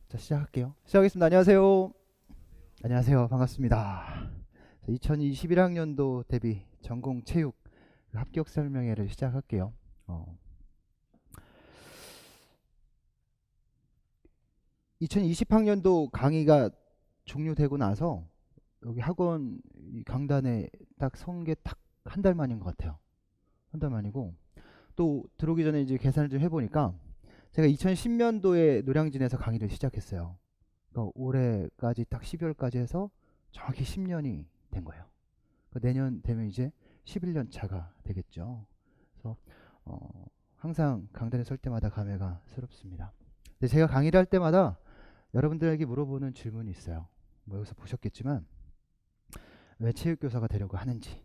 자, 시작할게요. 시작하겠습니다. 안녕하세요. 안녕하세요. 반갑습니다. 2021학년도 대비 전공 체육 합격 설명회를 시작할게요. 2020학년도 강의가 종료되고 나서 여기 학원 이 강단에 딱 선 게 딱 한 달 만인 것 같아요. 한 달 만이고 또 들어오기 전에 이제 계산을 좀 해보니까 제가 2010년도에 노량진에서 강의를 시작했어요. 그러니까 올해까지 딱 12월까지 해서 정확히 10년이 된 거예요. 그러니까 내년 되면 이제 11년 차가 되겠죠. 그래서 항상 강단에 설 때마다 감회가 새롭습니다. 근데 제가 강의를 할 때마다 여러분들에게 물어보는 질문이 있어요. 뭐 여기서 보셨겠지만 왜 체육교사가 되려고 하는지,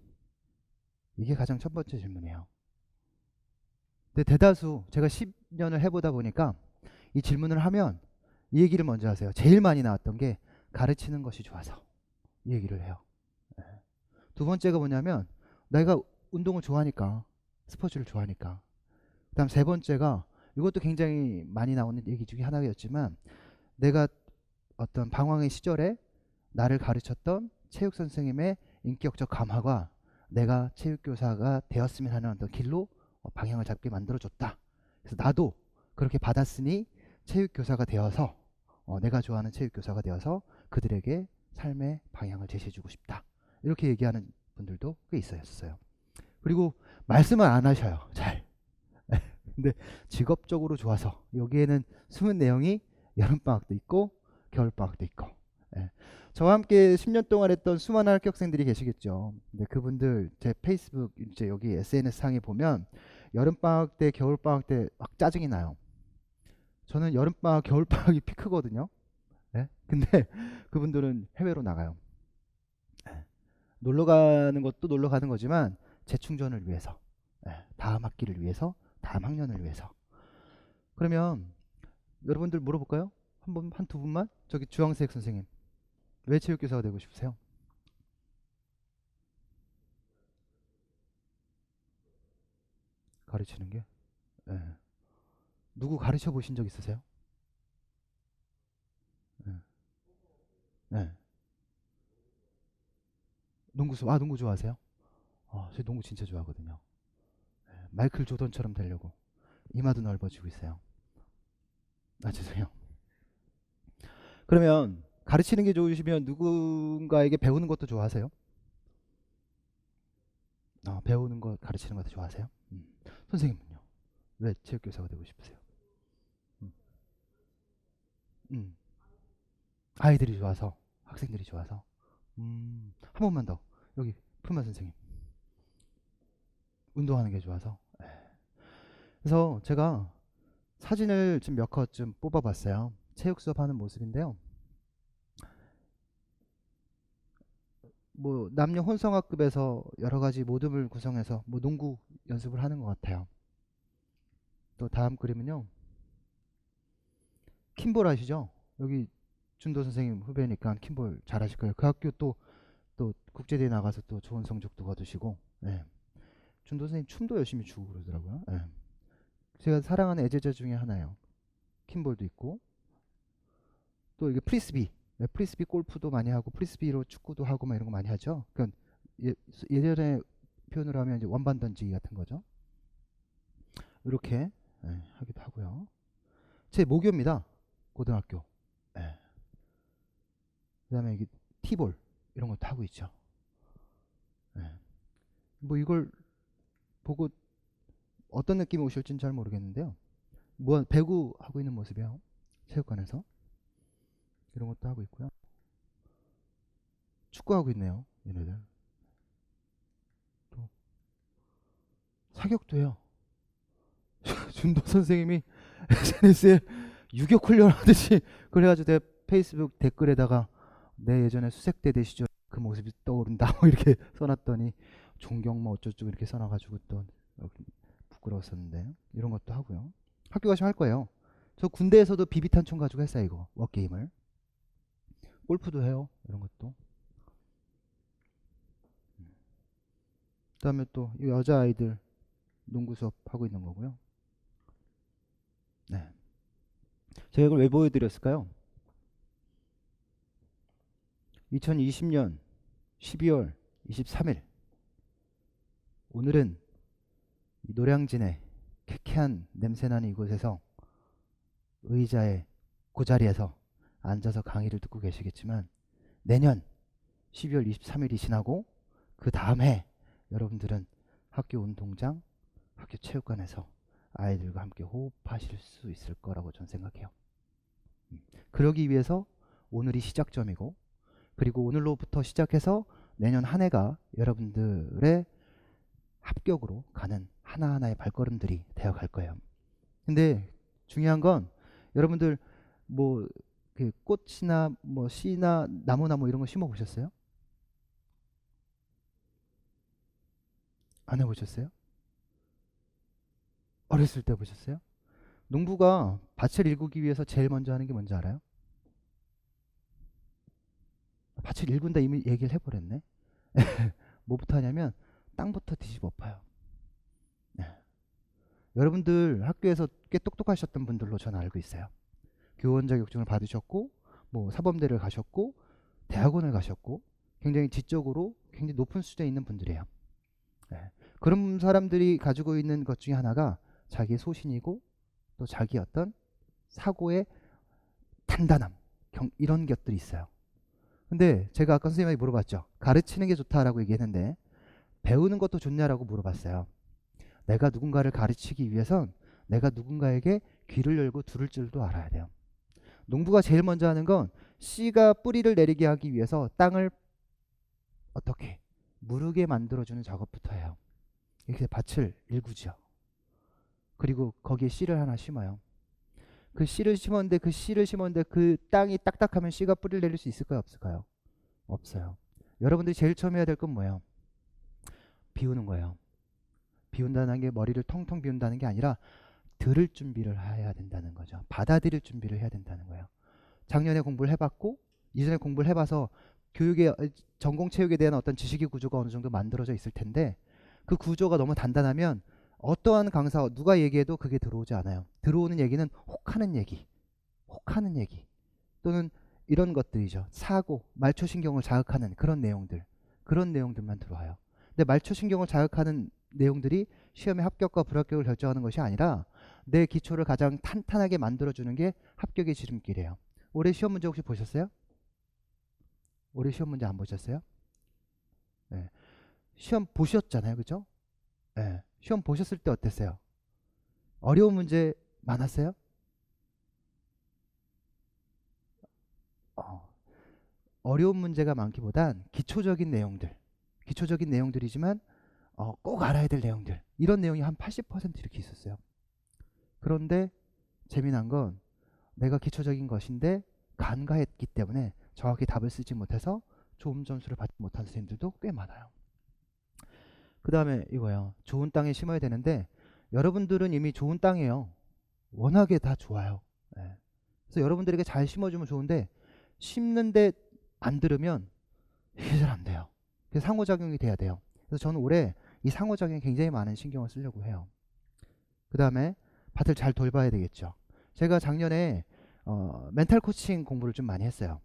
이게 가장 첫 번째 질문이에요. 근데 대다수 제가 10년을 해보다 보니까 이 질문을 하면 이 얘기를 먼저 하세요. 제일 많이 나왔던 게 가르치는 것이 좋아서, 이 얘기를 해요. 예. 두 번째가 뭐냐면 내가 운동을 좋아하니까, 스포츠를 좋아하니까. 그다음 세 번째가, 이것도 굉장히 많이 나오는 얘기 중에 하나였지만, 내가 어떤 방황의 시절에 나를 가르쳤던 체육 선생님의 인격적 감화가 내가 체육교사가 되었으면 하는 어떤 길로 방향을 잡게 만들어줬다. 그래서 나도 그렇게 받았으니 체육교사가 되어서 내가 좋아하는 체육교사가 되어서 그들에게 삶의 방향을 제시해주고 싶다. 이렇게 얘기하는 분들도 꽤 있었어요. 그리고 말씀을 안 하셔요. 잘. 근데 직업적으로 좋아서, 여기에는 숨은 내용이 여름방학도 있고 겨울방학도 있고. 예. 저와 함께 10년 동안 했던 수많은 합격생들이 계시겠죠. 근데 그분들 제 페이스북 이제 여기 SNS 상에 보면 여름방학 때 겨울방학 때 막 짜증이 나요. 저는 여름방학 겨울방학이 피크거든요. 예? 근데 그분들은 해외로 나가요. 예. 놀러 가는 것도 놀러 가는 거지만 재충전을 위해서, 다음 학기를 위해서, 다음 학년을 위해서. 그러면 여러분들 물어볼까요? 한 두 분만? 저기 주황색 선생님, 왜 체육교사가 되고 싶으세요? 가르치는 게? 예. 누구 가르쳐 보신 적 있으세요? 예. 예. 농구 좋아하세요? 저 농구 진짜 좋아하거든요. 예. 마이클 조던처럼 되려고 이마도 넓어지고 있어요. 죄송해요. 그러면 가르치는 게 좋으시면 누군가에게 배우는 것도 좋아하세요? 배우는 거, 가르치는 것도 좋아하세요? 선생님은요? 왜 체육교사가 되고 싶으세요? 음. 음. 아이들이 좋아서, 학생들이 좋아서. 한 번만 더. 여기 품마 선생님, 운동하는 게 좋아서. 그래서 제가 사진을 좀 몇 컷 좀 뽑아봤어요. 체육 수업하는 모습인데요. 뭐 남녀 혼성학급에서 여러 가지 모듬을 구성해서 뭐 농구 연습을 하는 것 같아요. 또 다음 그림은요, 킴볼 아시죠? 여기 준도 선생님 후배니까 킴볼 잘하실 거예요. 그 학교 또 국제대회 나가서 또 좋은 성적도 거두시고. 예. 준도 선생님 춤도 열심히 추고 그러더라고요. 예. 제가 사랑하는 애제자 중에 하나예요. 킴볼도 있고, 또 이게 프리스비, 프리스비 골프도 많이 하고 프리스비로 축구도 하고 막 이런 거 많이 하죠. 그러니까 예전에 표현을 하면 이제 원반 던지기 같은 거죠. 이렇게 하기도 하고요. 제 모교입니다. 고등학교. 예. 그다음에 이게 티볼 이런 것도 하고 있죠. 예. 뭐 이걸 보고 어떤 느낌이 오실지는 잘 모르겠는데요. 뭐 배구 하고 있는 모습이요. 체육관에서 이런 것도 하고 있고요. 축구하고 있네요. 얘네들. 또 사격도 해요. 준도 선생님이 SNS에 유격 훈련하듯이 그래가지고 내 페이스북 댓글에다가 내 예전에 수색대 시절 그 모습이 떠오른다 뭐 이렇게 써놨더니 존경 뭐 어쩌고 이렇게 써놔가지고 또 부끄러웠었는데, 이런 것도 하고요. 학교 가시면 할 거예요. 저 군대에서도 비비탄총 가지고 했어요. 이거 워게임을. 골프도 해요. 이런 것도. 그다음에 또 여자아이들 농구 수업 하고 있는 거고요. 네. 제가 이걸 왜 보여드렸을까요? 2020년 12월 23일 오늘은 이 노량진의 쾌쾌한 냄새나는 이곳에서 의자에 고자리에서 앉아서 강의를 듣고 계시겠지만 내년 12월 23일이 지나고 그 다음 해 여러분들은 학교 운동장, 학교 체육관에서 아이들과 함께 호흡하실 수 있을 거라고 저는 생각해요. 그러기 위해서 오늘이 시작점이고 그리고 오늘로부터 시작해서 내년 한 해가 여러분들의 합격으로 가는 하나하나의 발걸음들이 되어 갈 거예요. 근데 중요한 건 여러분들 뭐 그 꽃이나 뭐 씨나 나무나 뭐 이런 거 심어 보셨어요? 안 해보셨어요? 어렸을 때 보셨어요? 농부가 밭을 일구기 위해서 제일 먼저 하는 게 뭔지 알아요? 밭을 일군다 이미 얘기를 해버렸네. 뭐부터 하냐면 땅부터 뒤집어 엎어요. 네. 여러분들 학교에서 꽤 똑똑하셨던 분들로 저는 알고 있어요. 교원 자격증을 받으셨고 뭐 사범대를 가셨고 대학원을 가셨고 굉장히 지적으로 굉장히 높은 수준에 있는 분들이에요. 네. 그런 사람들이 가지고 있는 것 중에 하나가 자기의 소신이고 또 자기 어떤 사고의 단단함 이런 것들이 있어요. 근데 제가 아까 선생님에게 물어봤죠. 가르치는 게 좋다라고 얘기했는데 배우는 것도 좋냐라고 물어봤어요. 내가 누군가를 가르치기 위해선 내가 누군가에게 귀를 열고 들을 줄도 알아야 돼요. 농부가 제일 먼저 하는 건 씨가 뿌리를 내리게 하기 위해서 땅을 어떻게 무르게 만들어주는 작업부터 해요. 이렇게 밭을 일구죠. 그리고 거기에 씨를 하나 심어요. 그 씨를 심었는데 그 땅이 딱딱하면 씨가 뿌리를 내릴 수 있을까요? 없을까요? 없어요. 여러분들이 제일 처음 해야 될 건 뭐예요? 비우는 거예요. 비운다는 게 머리를 텅텅 비운다는 게 아니라 들을 준비를 해야 된다는 거죠. 받아들일 준비를 해야 된다는 거예요. 작년에 공부를 해봤고 이전에 공부를 해봐서 교육의 전공 체육에 대한 어떤 지식의 구조가 어느 정도 만들어져 있을 텐데 그 구조가 너무 단단하면 어떠한 강사 누가 얘기해도 그게 들어오지 않아요. 들어오는 얘기는 혹하는 얘기 또는 이런 것들이죠. 사고, 말초신경을 자극하는 그런 내용들만 들어와요. 근데 말초신경을 자극하는 내용들이 시험의 합격과 불합격을 결정하는 것이 아니라 내 기초를 가장 탄탄하게 만들어주는 게 합격의 지름길이에요. 올해 시험 문제 혹시 보셨어요? 올해 시험 문제 안 보셨어요? 네. 시험 보셨잖아요. 그죠? 네. 시험 보셨을 때 어땠어요? 어려운 문제 많았어요? 어, 어려운 문제가 많기보단 기초적인 내용들이지만 꼭 알아야 될 내용들 이런 내용이 한 80% 이렇게 있었어요. 그런데 재미난 건 내가 기초적인 것인데 간과했기 때문에 정확히 답을 쓰지 못해서 좋은 점수를 받지 못한 선생님들도 꽤 많아요. 그 다음에 이거요. 좋은 땅에 심어야 되는데 여러분들은 이미 좋은 땅이에요. 워낙에 다 좋아요. 예. 그래서 여러분들에게 잘 심어주면 좋은데 심는데 안 들으면 이게 잘 안 돼요. 그래서 상호작용이 돼야 돼요. 그래서 저는 올해 이 상호작용에 굉장히 많은 신경을 쓰려고 해요. 그 다음에 밭을 잘 돌봐야 되겠죠. 제가 작년에 멘탈 코칭 공부를 좀 많이 했어요.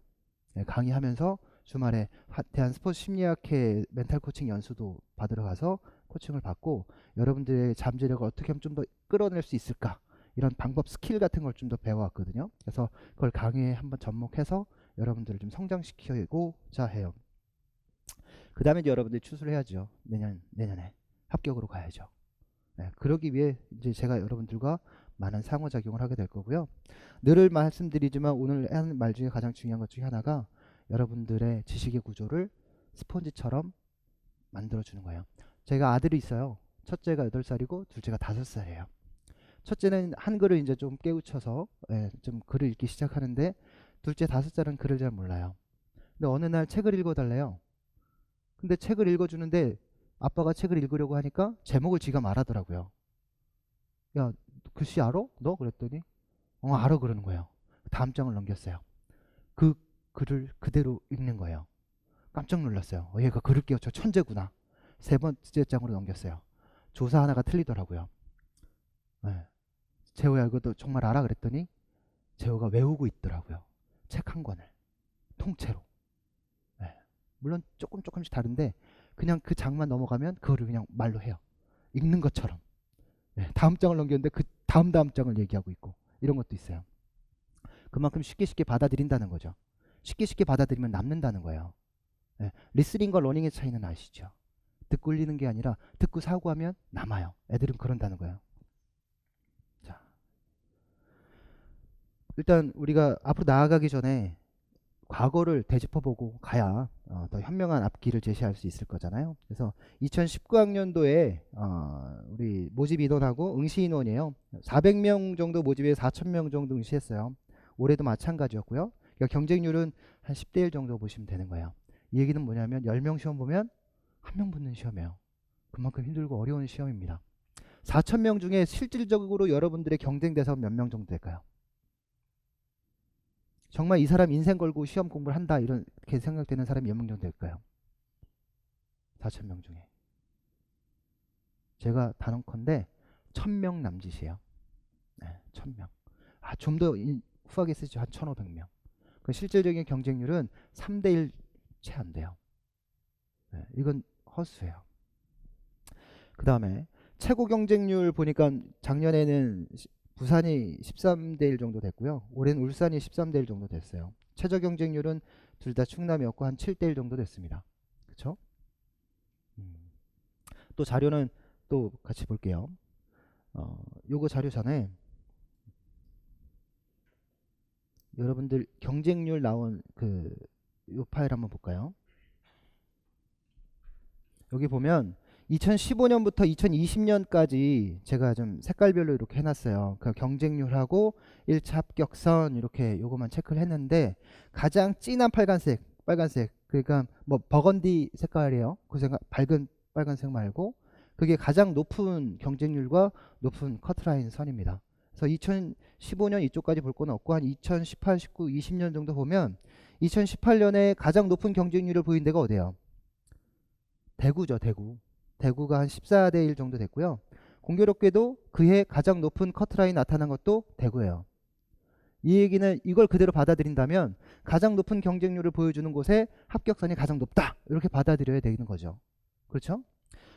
네, 강의하면서 주말에 대한 스포츠 심리학회 멘탈 코칭 연수도 받으러 가서 코칭을 받고 여러분들의 잠재력을 어떻게 하면 좀 더 끌어낼 수 있을까 이런 방법 스킬 같은 걸 좀 더 배워왔거든요. 그래서 그걸 강의에 한번 접목해서 여러분들을 좀 성장시키고자 해요. 그 다음에 여러분들이 추수를 해야죠. 내년에 합격으로 가야죠. 네, 그러기 위해 이제 제가 여러분들과 많은 상호작용을 하게 될 거고요. 늘 말씀드리지만 오늘 하는 말 중에 가장 중요한 것 중에 하나가 여러분들의 지식의 구조를 스폰지처럼 만들어주는 거예요. 제가 아들이 있어요. 첫째가 8살이고 둘째가 5살이에요. 첫째는 한글을 이제 좀 깨우쳐서 좀 글을 읽기 시작하는데 둘째 5살은 글을 잘 몰라요. 근데 어느 날 책을 읽어달래요. 근데 책을 읽어주는데 아빠가 책을 읽으려고 하니까 제목을 지가 말하더라고요. 야, 글씨 알아? 너? 그랬더니 알아 그러는 거예요. 다음 장을 넘겼어요. 그 글을 그대로 읽는 거예요. 깜짝 놀랐어요. 얘가 글을 깨우쳐 천재구나. 세 번째 장으로 넘겼어요. 조사 하나가 틀리더라고요. 네. 재호야 이것도 정말 알아? 그랬더니 재호가 외우고 있더라고요. 책 한 권을 통째로. 네. 조금씩 다른데 그냥 그 장만 넘어가면 그거를 그냥 말로 해요. 읽는 것처럼. 네, 다음 장을 넘겼는데 그 다음 장을 얘기하고 있고 이런 것도 있어요. 그만큼 쉽게 받아들인다는 거죠. 쉽게 받아들이면 남는다는 거예요. 네, 리스닝과 러닝의 차이는 아시죠? 듣고 울리는 게 아니라 듣고 사고하면 남아요. 애들은 그런다는 거예요. 자, 일단 우리가 앞으로 나아가기 전에 과거를 되짚어보고 가야 더 현명한 앞길을 제시할 수 있을 거잖아요. 그래서 2019학년도에 우리 모집 인원하고 응시 인원이에요. 400명 정도 모집에 4,000명 정도 응시했어요. 올해도 마찬가지였고요. 그러니까 경쟁률은 한 10대 1 정도 보시면 되는 거예요. 이 얘기는 뭐냐면 10명 시험 보면 1명 붙는 시험이에요. 그만큼 힘들고 어려운 시험입니다. 4,000명 중에 실질적으로 여러분들의 경쟁 대상은 몇 명 정도 될까요? 정말 이 사람 인생 걸고 시험 공부를 한다 이렇게 생각되는 사람이 몇 명 정도 될까요? 4,000명 중에. 제가 단언컨대 1,000명 남짓이에요. 네, 1,000명. 좀 더 후하게 쓰죠. 한 1,500명. 그 실질적인 경쟁률은 3대 1 채 안 돼요. 네, 이건 허수예요. 그 다음에 최고 경쟁률 보니까 작년에는 부산이 13대 1 정도 됐고요. 올해는 울산이 13대 1 정도 됐어요. 최저 경쟁률은 둘 다 충남이었고 한 7대 1 정도 됐습니다. 그렇죠? 또 자료는 또 같이 볼게요. 요거 자료 전에 여러분들 경쟁률 나온 요 파일 한번 볼까요? 여기 보면 2015년부터 2020년까지 제가 좀 색깔별로 이렇게 해놨어요. 그 경쟁률하고 1차 합격선 이렇게 요거만 체크를 했는데 가장 진한 빨간색 그러니까 뭐 버건디 색깔이에요. 그 생각 밝은 빨간색 말고 그게 가장 높은 경쟁률과 높은 커트라인 선입니다. 그래서 2015년 이쪽까지 볼 건 없고 한 2018, 19, 20년 정도 보면 2018년에 가장 높은 경쟁률을 보인 데가 어디예요? 대구죠, 대구. 대구가 한 14대 1 정도 됐고요. 공교롭게도 그해 가장 높은 커트라인 나타난 것도 대구예요. 이 얘기는 이걸 그대로 받아들인다면 가장 높은 경쟁률을 보여주는 곳에 합격선이 가장 높다 이렇게 받아들여야 되는 거죠. 그렇죠?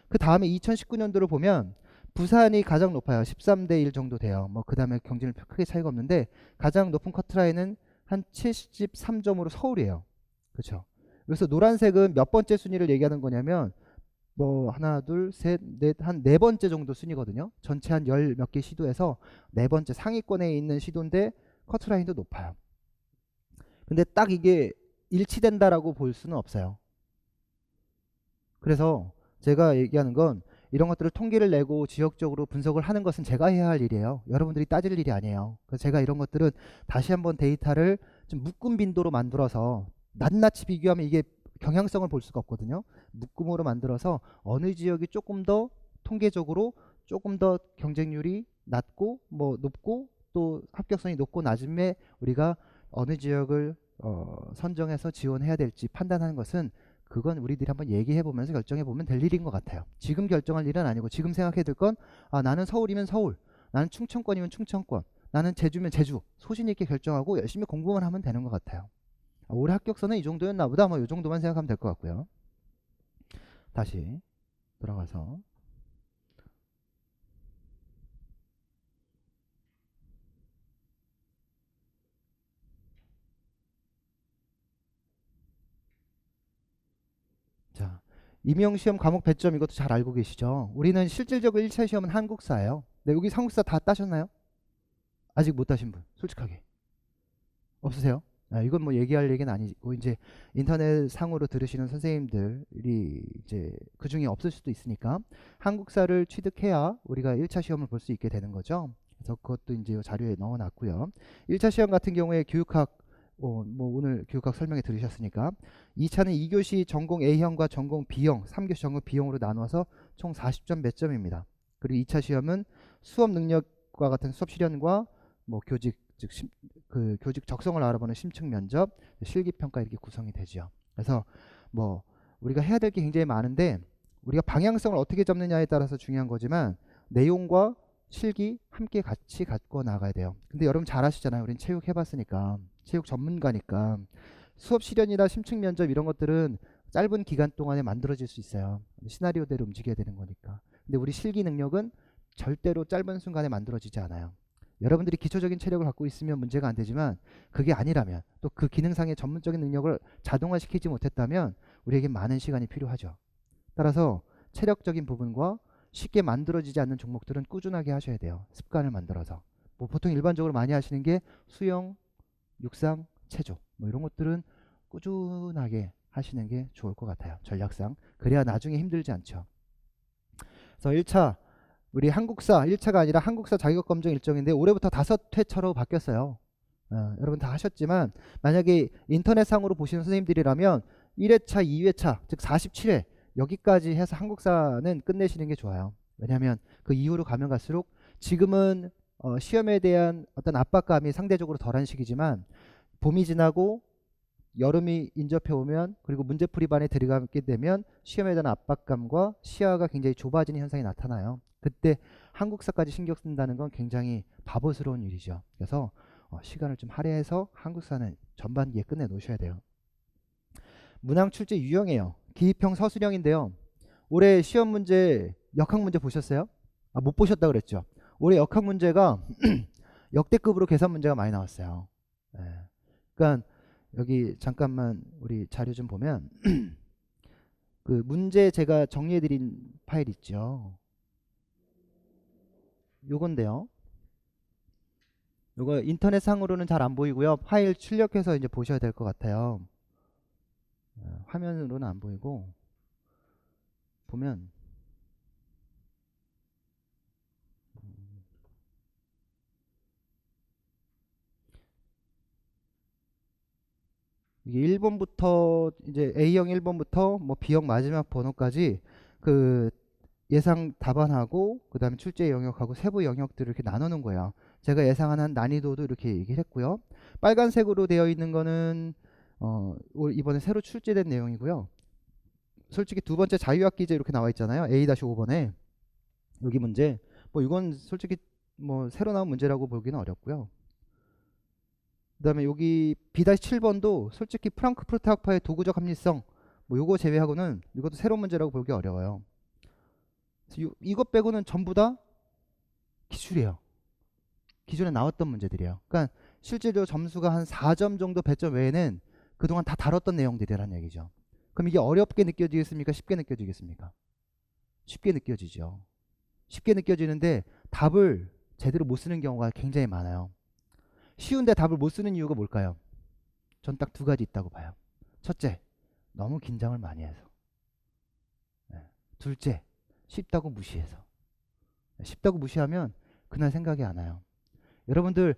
그 다음에 2019년도를 보면 부산이 가장 높아요. 13대 1 정도 돼요. 뭐 그 다음에 경쟁률 크게 차이가 없는데 가장 높은 커트라인은 한 73점으로 서울이에요. 그렇죠? 그래서 노란색은 몇 번째 순위를 얘기하는 거냐면 뭐 하나 둘셋넷 한 네 번째 정도 순위거든요. 전체 한 열 몇 개 시도에서 네 번째 상위권에 있는 시도인데 커트라인도 높아요. 근데 딱 이게 일치된다라고 볼 수는 없어요. 그래서 제가 얘기하는 건 이런 것들을 통계를 내고 지역적으로 분석을 하는 것은 제가 해야 할 일이에요. 여러분들이 따질 일이 아니에요. 그래서 제가 이런 것들은 다시 한번 데이터를 좀 묶음 빈도로 만들어서 낱낱이 비교하면 이게 경향성을 볼 수가 없거든요. 묶음으로 만들어서 어느 지역이 조금 더 통계적으로 조금 더 경쟁률이 낮고 뭐 높고 또 합격성이 높고 낮음에 우리가 어느 지역을 선정해서 지원해야 될지 판단하는 것은 그건 우리들이 한번 얘기해 보면서 결정해 보면 될 일인 것 같아요. 지금 결정할 일은 아니고 지금 생각해야 될 건 나는 서울이면 서울, 나는 충청권이면 충청권, 나는 제주면 제주 소신 있게 결정하고 열심히 공부만 하면 되는 것 같아요. 올해 합격선은 이 정도였나 보다 뭐 이 정도만 생각하면 될 것 같고요. 다시 돌아가서 자, 임용시험 과목 배점 이것도 잘 알고 계시죠? 우리는 실질적으로 1차 시험은 한국사예요. 네, 여기 한국사 다 따셨나요? 아직 못 따신 분 솔직하게 없으세요? 이건 뭐 얘기할 얘기는 아니고 이제 인터넷 상으로 들으시는 선생님들이 이제 그 중에 없을 수도 있으니까 한국사를 취득해야 우리가 1차 시험을 볼 수 있게 되는 거죠. 그래서 그것도 이제 자료에 넣어놨고요. 1차 시험 같은 경우에 교육학 뭐 오늘 교육학 설명회 들으셨으니까 2차는 2교시 전공 A형과 전공 B형 3교시 전공 B형으로 나눠서 총 40점 몇 점입니다. 그리고 2차 시험은 수업 능력과 같은 수업 실현과 뭐 교직 즉 교직 적성을 알아보는 심층 면접, 실기 평가 이렇게 구성이 되죠. 그래서 뭐 우리가 해야 될 게 굉장히 많은데 우리가 방향성을 어떻게 잡느냐에 따라서 중요한 거지만 내용과 실기 함께 같이 갖고 나가야 돼요. 근데 여러분 잘 아시잖아요. 우린 체육 해봤으니까 체육 전문가니까 수업 실현이나 심층 면접 이런 것들은 짧은 기간 동안에 만들어질 수 있어요. 시나리오대로 움직여야 되는 거니까. 근데 우리 실기 능력은 절대로 짧은 순간에 만들어지지 않아요. 여러분들이 기초적인 체력을 갖고 있으면 문제가 안 되지만 그게 아니라면 또 그 기능상의 전문적인 능력을 자동화시키지 못했다면 우리에게 많은 시간이 필요하죠. 따라서 체력적인 부분과 쉽게 만들어지지 않는 종목들은 꾸준하게 하셔야 돼요. 습관을 만들어서. 뭐 보통 일반적으로 많이 하시는 게 수영, 육상, 체조 뭐 이런 것들은 꾸준하게 하시는 게 좋을 것 같아요. 전략상. 그래야 나중에 힘들지 않죠. 그래서 1차 우리 한국사 1차가 아니라 한국사 자격검정 일정인데 올해부터 5회차로 바뀌었어요. 여러분 다 하셨지만 만약에 인터넷상으로 보시는 선생님들이라면 1회차, 2회차 즉 47회 여기까지 해서 한국사는 끝내시는 게 좋아요. 왜냐하면 그 이후로 가면 갈수록 지금은 시험에 대한 어떤 압박감이 상대적으로 덜한 시기지만 봄이 지나고 여름이 인접해 오면 그리고 문제풀이반에 들어가게 되면 시험에 대한 압박감과 시야가 굉장히 좁아지는 현상이 나타나요. 그때 한국사까지 신경 쓴다는 건 굉장히 바보스러운 일이죠. 그래서 시간을 좀 할애해서 한국사는 전반기에 끝내 놓으셔야 돼요. 문항 출제 유형이에요. 기입형 서술형인데요. 올해 시험 문제 역학 문제 보셨어요? 못 보셨다 그랬죠. 올해 역학 문제가 역대급으로 계산 문제가 많이 나왔어요. 그러니까 여기 잠깐만 우리 자료 좀 보면 그 문제 제가 정리해드린 파일 있죠. 요건데요. 요거 인터넷상으로는 잘 안 보이고요. 파일 출력해서 이제 보셔야 될 것 같아요. 화면으로는 안 보이고 보면 이게 1번부터 이제 A형 1번부터 뭐 B형 마지막 번호까지 그 예상 답안하고 그 다음에 출제 영역하고 세부 영역들을 이렇게 나눠 놓은 거예요. 제가 예상하는 난이도도 이렇게 얘기를 했고요. 빨간색으로 되어 있는 거는 이번에 새로 출제된 내용이고요. 솔직히 두 번째 자유학기제 이렇게 나와 있잖아요. A-5번에 여기 문제 뭐 이건 솔직히 뭐 새로 나온 문제라고 보기는 어렵고요. 그 다음에 여기 B-7번도 솔직히 프랑크푸르트 학파의 도구적 합리성 뭐 요거 제외하고는 이것도 새로운 문제라고 보기 어려워요. 이것 빼고는 전부 다 기출이에요. 기존에 나왔던 문제들이에요. 그러니까 실제로 점수가 한 4점 정도 배점 외에는 그동안 다 다뤘던 내용들이라는 얘기죠. 그럼 이게 어렵게 느껴지겠습니까? 쉽게 느껴지겠습니까? 쉽게 느껴지죠. 쉽게 느껴지는데 답을 제대로 못 쓰는 경우가 굉장히 많아요. 쉬운데 답을 못 쓰는 이유가 뭘까요? 전 딱 두 가지 있다고 봐요. 첫째, 너무 긴장을 많이 해서. 둘째, 쉽다고 무시해서. 쉽다고 무시하면 그날 생각이 안 와요. 여러분들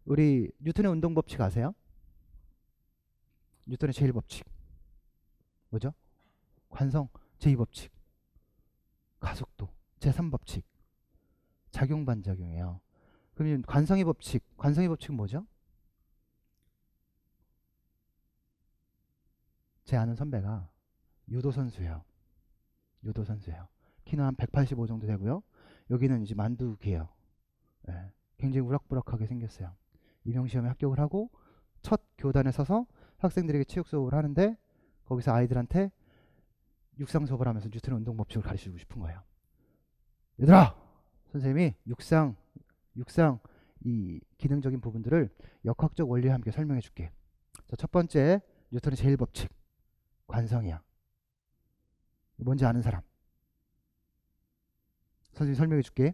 우리 뉴턴의 운동 법칙 아세요? 뉴턴의 제1법칙 뭐죠? 관성 제2법칙, 가속도 제3법칙, 작용반작용이에요. 그러면 관성의 법칙은 뭐죠? 제 아는 선배가 유도 선수예요. 키는 한 185 정도 되고요. 여기는 이제 만두기예요. 굉장히 우락부락하게 생겼어요. 임용시험에 합격을 하고 첫 교단에 서서 학생들에게 체육 수업을 하는데 거기서 아이들한테 육상 수업을 하면서 뉴턴의 운동 법칙을 가르치고 싶은 거예요. 얘들아, 선생님이 육상 이 기능적인 부분들을 역학적 원리와 함께 설명해 줄게. 자, 첫 번째 뉴턴의 제1법칙 관성이야. 뭔지 아는 사람? 선생님이 설명해 줄게.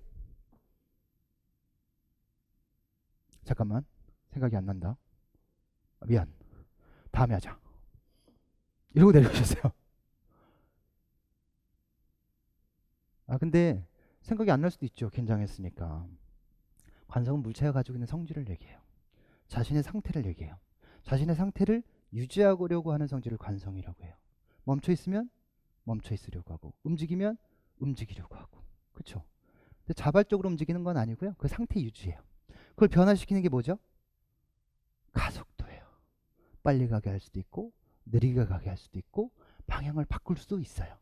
잠깐만, 생각이 안 난다. 미안, 다음에 하자. 이러고 내려오셨어요. 근데 생각이 안 날 수도 있죠. 긴장했으니까. 관성은 물체가 가지고 있는 성질을 얘기해요. 자신의 상태를 얘기해요. 자신의 상태를 유지하려고 하는 성질을 관성이라고 해요. 멈춰 있으면 멈춰 있으려고 하고, 움직이면 움직이려고 하고. 그렇죠? 근데 자발적으로 움직이는 건 아니고요. 그 상태 유지예요. 그걸 변화시키는 게 뭐죠? 가속도예요. 빨리 가게 할 수도 있고 느리게 가게 할 수도 있고 방향을 바꿀 수도 있어요.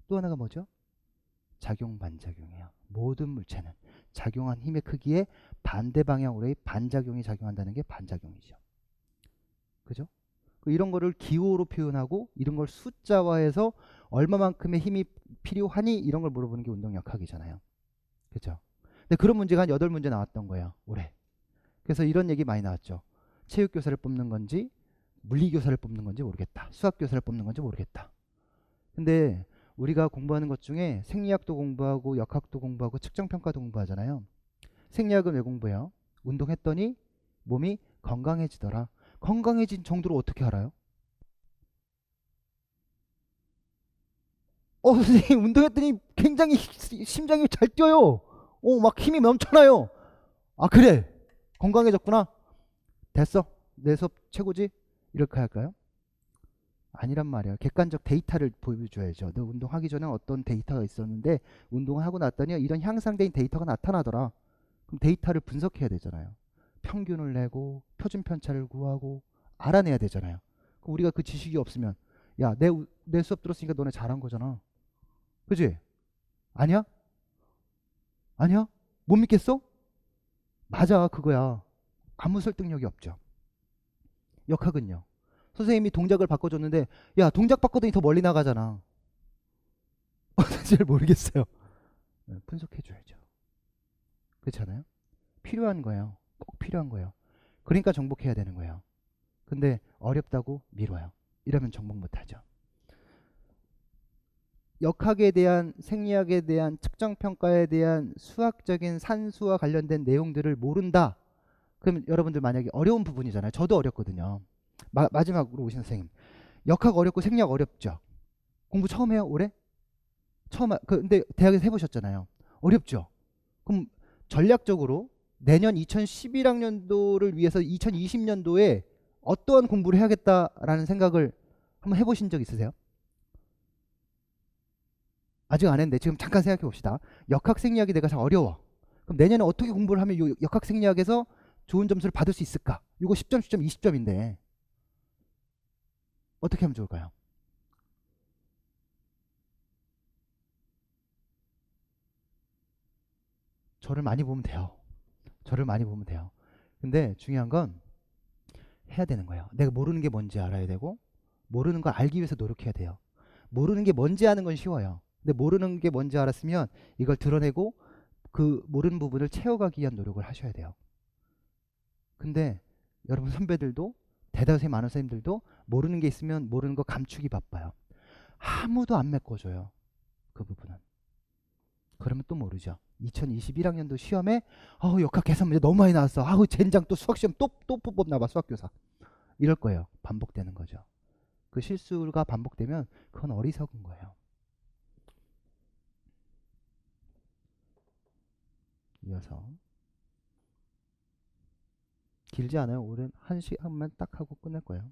또 하나가 뭐죠? 작용 반작용이에요. 모든 물체는 작용한 힘의 크기에 반대 방향으로의 반작용이 작용한다는 게 반작용이죠. 그죠? 이런 거를 기호로 표현하고 이런 걸 숫자화해서 얼마만큼의 힘이 필요하니 이런 걸 물어보는 게 운동 역학이잖아요. 그렇죠? 근데 그런 문제가 한 8문제 나왔던 거예요. 올해. 그래서 이런 얘기 많이 나왔죠. 체육교사를 뽑는 건지 물리교사를 뽑는 건지 모르겠다. 수학교사를 뽑는 건지 모르겠다. 근데 우리가 공부하는 것 중에 생리학도 공부하고 역학도 공부하고 측정평가도 공부하잖아요. 생리학은 왜 공부해요? 운동했더니 몸이 건강해지더라. 건강해진 정도로 어떻게 알아요? 선생님 운동했더니 굉장히 심장이 잘 뛰어요. 막 힘이 넘쳐나요. 아, 그래. 건강해졌구나. 됐어. 내 수업 최고지? 이렇게 할까요? 아니란 말이에요. 객관적 데이터를 보여줘야죠. 너 운동하기 전에 어떤 데이터가 있었는데 운동을 하고 났더니 이런 향상된 데이터가 나타나더라. 그럼 데이터를 분석해야 되잖아요. 평균을 내고 표준 편차를 구하고 알아내야 되잖아요. 그럼 우리가 그 지식이 없으면 야, 내 수업 들었으니까 너네 잘한 거잖아. 그지? 아니야? 아니야? 못 믿겠어? 맞아, 그거야. 아무 설득력이 없죠. 역학은요. 선생님이 동작을 바꿔줬는데 야, 동작 바꿔더니 더 멀리 나가잖아. 잘 모르겠어요. 분석해줘야죠. 그렇잖아요? 필요한 거예요. 꼭 필요한 거예요. 그러니까 정복해야 되는 거예요. 근데 어렵다고 미뤄요. 이러면 정복 못하죠. 역학에 대한 생리학에 대한 측정평가에 대한 수학적인 산수와 관련된 내용들을 모른다. 그러면 여러분들 만약에 어려운 부분이잖아요. 저도 어렵거든요. 마지막으로 오신 선생님. 역학 어렵고 생리학 어렵죠. 공부 처음 해요? 올해? 근데 대학에서 해보셨잖아요. 어렵죠. 그럼 전략적으로 내년 2011학년도를 위해서 2020년도에 어떠한 공부를 해야겠다라는 생각을 한번 해보신 적 있으세요? 아직 안 했는데 지금 잠깐 생각해 봅시다. 역학생리학이 내가 잘 어려워. 그럼 내년에 어떻게 공부를 하면 요 역학생리학에서 좋은 점수를 받을 수 있을까? 이거 10점, 10점, 20점인데 어떻게 하면 좋을까요? 저를 많이 보면 돼요. 저를 많이 보면 돼요. 근데 중요한 건 해야 되는 거예요. 내가 모르는 게 뭔지 알아야 되고 모르는 걸 알기 위해서 노력해야 돼요. 모르는 게 뭔지 아는 건 쉬워요. 근데 모르는 게 뭔지 알았으면 이걸 드러내고 그 모르는 부분을 채워가기 위한 노력을 하셔야 돼요. 근데 여러분 선배들도 대다수의 많은 선생님들도 모르는 게 있으면 모르는 거 감추기 바빠요. 아무도 안 메꿔줘요. 그 부분은. 그러면 또 모르죠. 2021학년도 시험에 역학 계산 문제 너무 많이 나왔어. 젠장 또 수학 시험 또 뽑나 봐 수학교사. 이럴 거예요. 반복되는 거죠. 그 실수가 반복되면 그건 어리석은 거예요. 이어서 길지 않아요. 올해 한 시간만 딱 하고 끝낼 거예요.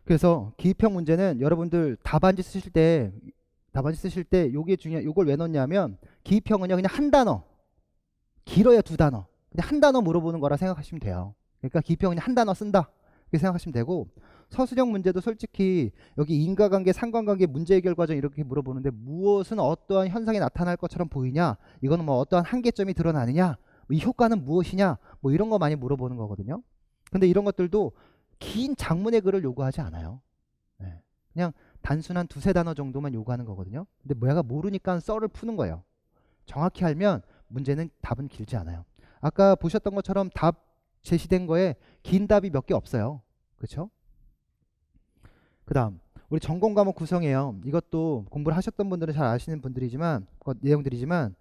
그래서 기입형 문제는 여러분들 답안지 쓰실 때 요게 중요해. 요걸 왜 넣냐면 기입형은요 그냥 한 단어, 길어야 두 단어, 그냥 한 단어 물어보는 거라 생각하시면 돼요. 그러니까 기입형은 그냥 한 단어 쓴다 이렇게 생각하시면 되고, 서술형 문제도 솔직히 여기 인과관계, 상관관계, 문제 해결 과정 이렇게 물어보는데 무엇은 어떠한 현상이 나타날 것처럼 보이냐, 이거는 뭐 어떠한 한계점이 드러나느냐, 이 효과는 무엇이냐, 뭐 이런 거 많이 물어보는 거거든요. 근데 이런 것들도 긴 장문의 글을 요구하지 않아요. 네. 그냥 단순한 두세 단어 정도만 요구하는 거거든요. 근데 뭐야가 모르니까 썰을 푸는 거예요. 정확히 알면 문제는 답은 길지 않아요. 아까 보셨던 것처럼 답 제시된 거에 긴 답이 몇 개 없어요. 그렇죠? 그 다음 우리 전공 과목 구성이에요. 이것도 공부를 하셨던 분들은 잘 아시는 분들이지만 내용들이지만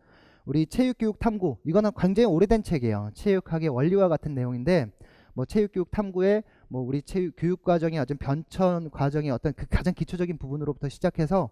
우리 체육교육 탐구, 이거는 굉장히 오래된 책이에요. 체육학의 원리와 같은 내용인데 뭐 체육교육 탐구에 뭐 우리 교육 과정의 아주 변천 과정의 어떤 그 가장 기초적인 부분으로부터 시작해서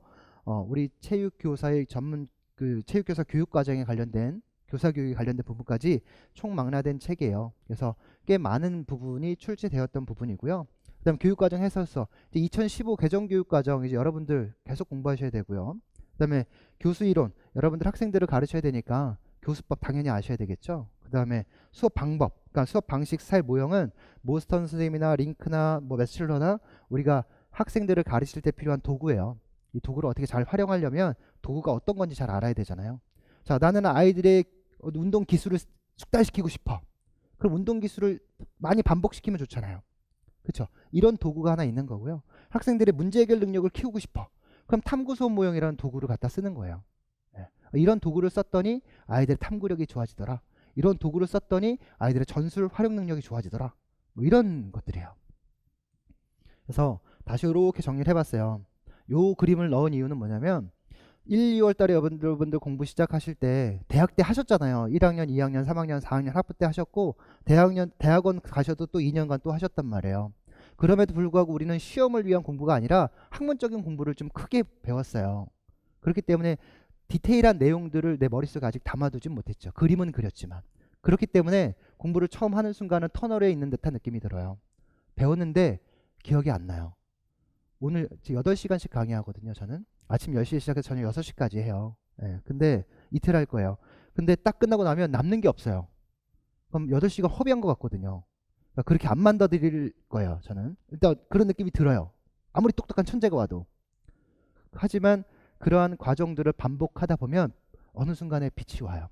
우리 체육교사의 전문 그 체육교사 교육 과정에 관련된 교사 교육에 관련된 부분까지 총망라된 책이에요. 그래서 꽤 많은 부분이 출제되었던 부분이고요. 그다음 교육과정 해설서, 이제 2015 개정교육과정 이제 여러분들 계속 공부하셔야 되고요. 그다음에 교수 이론, 여러분들 학생들을 가르쳐야 되니까 교수법 당연히 아셔야 되겠죠. 그다음에 수업 방법, 그러니까 수업 방식, 스타일, 모형은 모스턴 선생님이나 링크나 뭐 매슬러나 우리가 학생들을 가르칠 때 필요한 도구예요. 이 도구를 어떻게 잘 활용하려면 도구가 어떤 건지 잘 알아야 되잖아요. 자, 나는 아이들의 운동 기술을 숙달시키고 싶어. 그럼 운동 기술을 많이 반복시키면 좋잖아요. 그쵸? 이런 도구가 하나 있는 거고요. 학생들의 문제 해결 능력을 키우고 싶어. 그럼 탐구 수업 모형이라는 도구를 갖다 쓰는 거예요. 예. 이런 도구를 썼더니 아이들의 탐구력이 좋아지더라. 이런 도구를 썼더니 아이들의 전술 활용 능력이 좋아지더라. 뭐 이런 것들이에요. 그래서 다시 이렇게 정리를 해봤어요. 요 그림을 넣은 이유는 뭐냐면 1, 2월 달에 여러분들 공부 시작하실 때 대학 때 하셨잖아요. 1학년, 2학년, 3학년, 4학년 학부 때 하셨고 대학원 가셔도 또 2년간 또 하셨단 말이에요. 그럼에도 불구하고 우리는 시험을 위한 공부가 아니라 학문적인 공부를 좀 크게 배웠어요. 그렇기 때문에 디테일한 내용들을 내 머릿속에 아직 담아두진 못했죠. 그림은 그렸지만. 그렇기 때문에 공부를 처음 하는 순간은 터널에 있는 듯한 느낌이 들어요. 배웠는데 기억이 안 나요. 오늘 8시간씩 강의하거든요. 저는 아침 10시에 시작해서 저녁 6시까지 해요. 예, 근데 이틀 할 거예요. 근데 딱 끝나고 나면 남는 게 없어요. 그럼 8시간 허비한 것 같거든요. 그러니까 그렇게 안 만들어드릴 거예요. 저는 일단 그런 느낌이 들어요. 아무리 똑똑한 천재가 와도. 하지만 그러한 과정들을 반복하다 보면 어느 순간에 빛이 와요.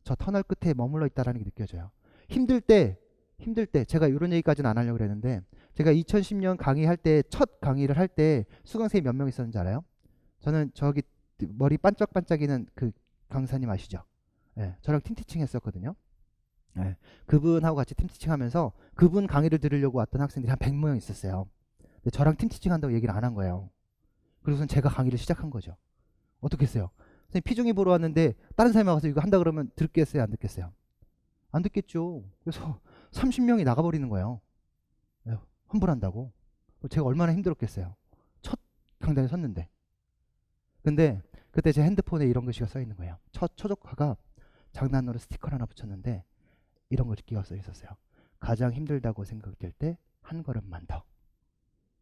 저 터널 끝에 머물러 있다는 게 느껴져요. 힘들 때 제가 이런 얘기까지는 안 하려고 그랬는데 제가 2010년 강의할 때 첫 강의를 할 때 수강생이 몇 명 있었는지 알아요? 저는 저기 머리 반짝반짝이는 그 강사님 아시죠? 예, 저랑 팀티칭 했었거든요. 예, 그분하고 같이 팀티칭 하면서 그분 강의를 들으려고 왔던 학생들이 한 100명 있었어요. 근데 저랑 팀티칭 한다고 얘기를 안 한 거예요. 그래서 제가 강의를 시작한 거죠. 어떻게 했어요? 선생님 피중이 보러 왔는데 다른 사람이 와서 이거 한다 그러면 듣겠어요? 안 듣겠어요? 안 듣겠죠. 그래서 30명이 나가버리는 거예요. 환불한다고. 제가 얼마나 힘들었겠어요. 첫 강단에 섰는데. 근데 그때 제 핸드폰에 이런 글씨가 써 있는 거예요. 첫 초조카가 장난으로 스티커를 하나 붙였는데 이런 글씨가 써 있었어요. 가장 힘들다고 생각될 때 한 걸음만 더.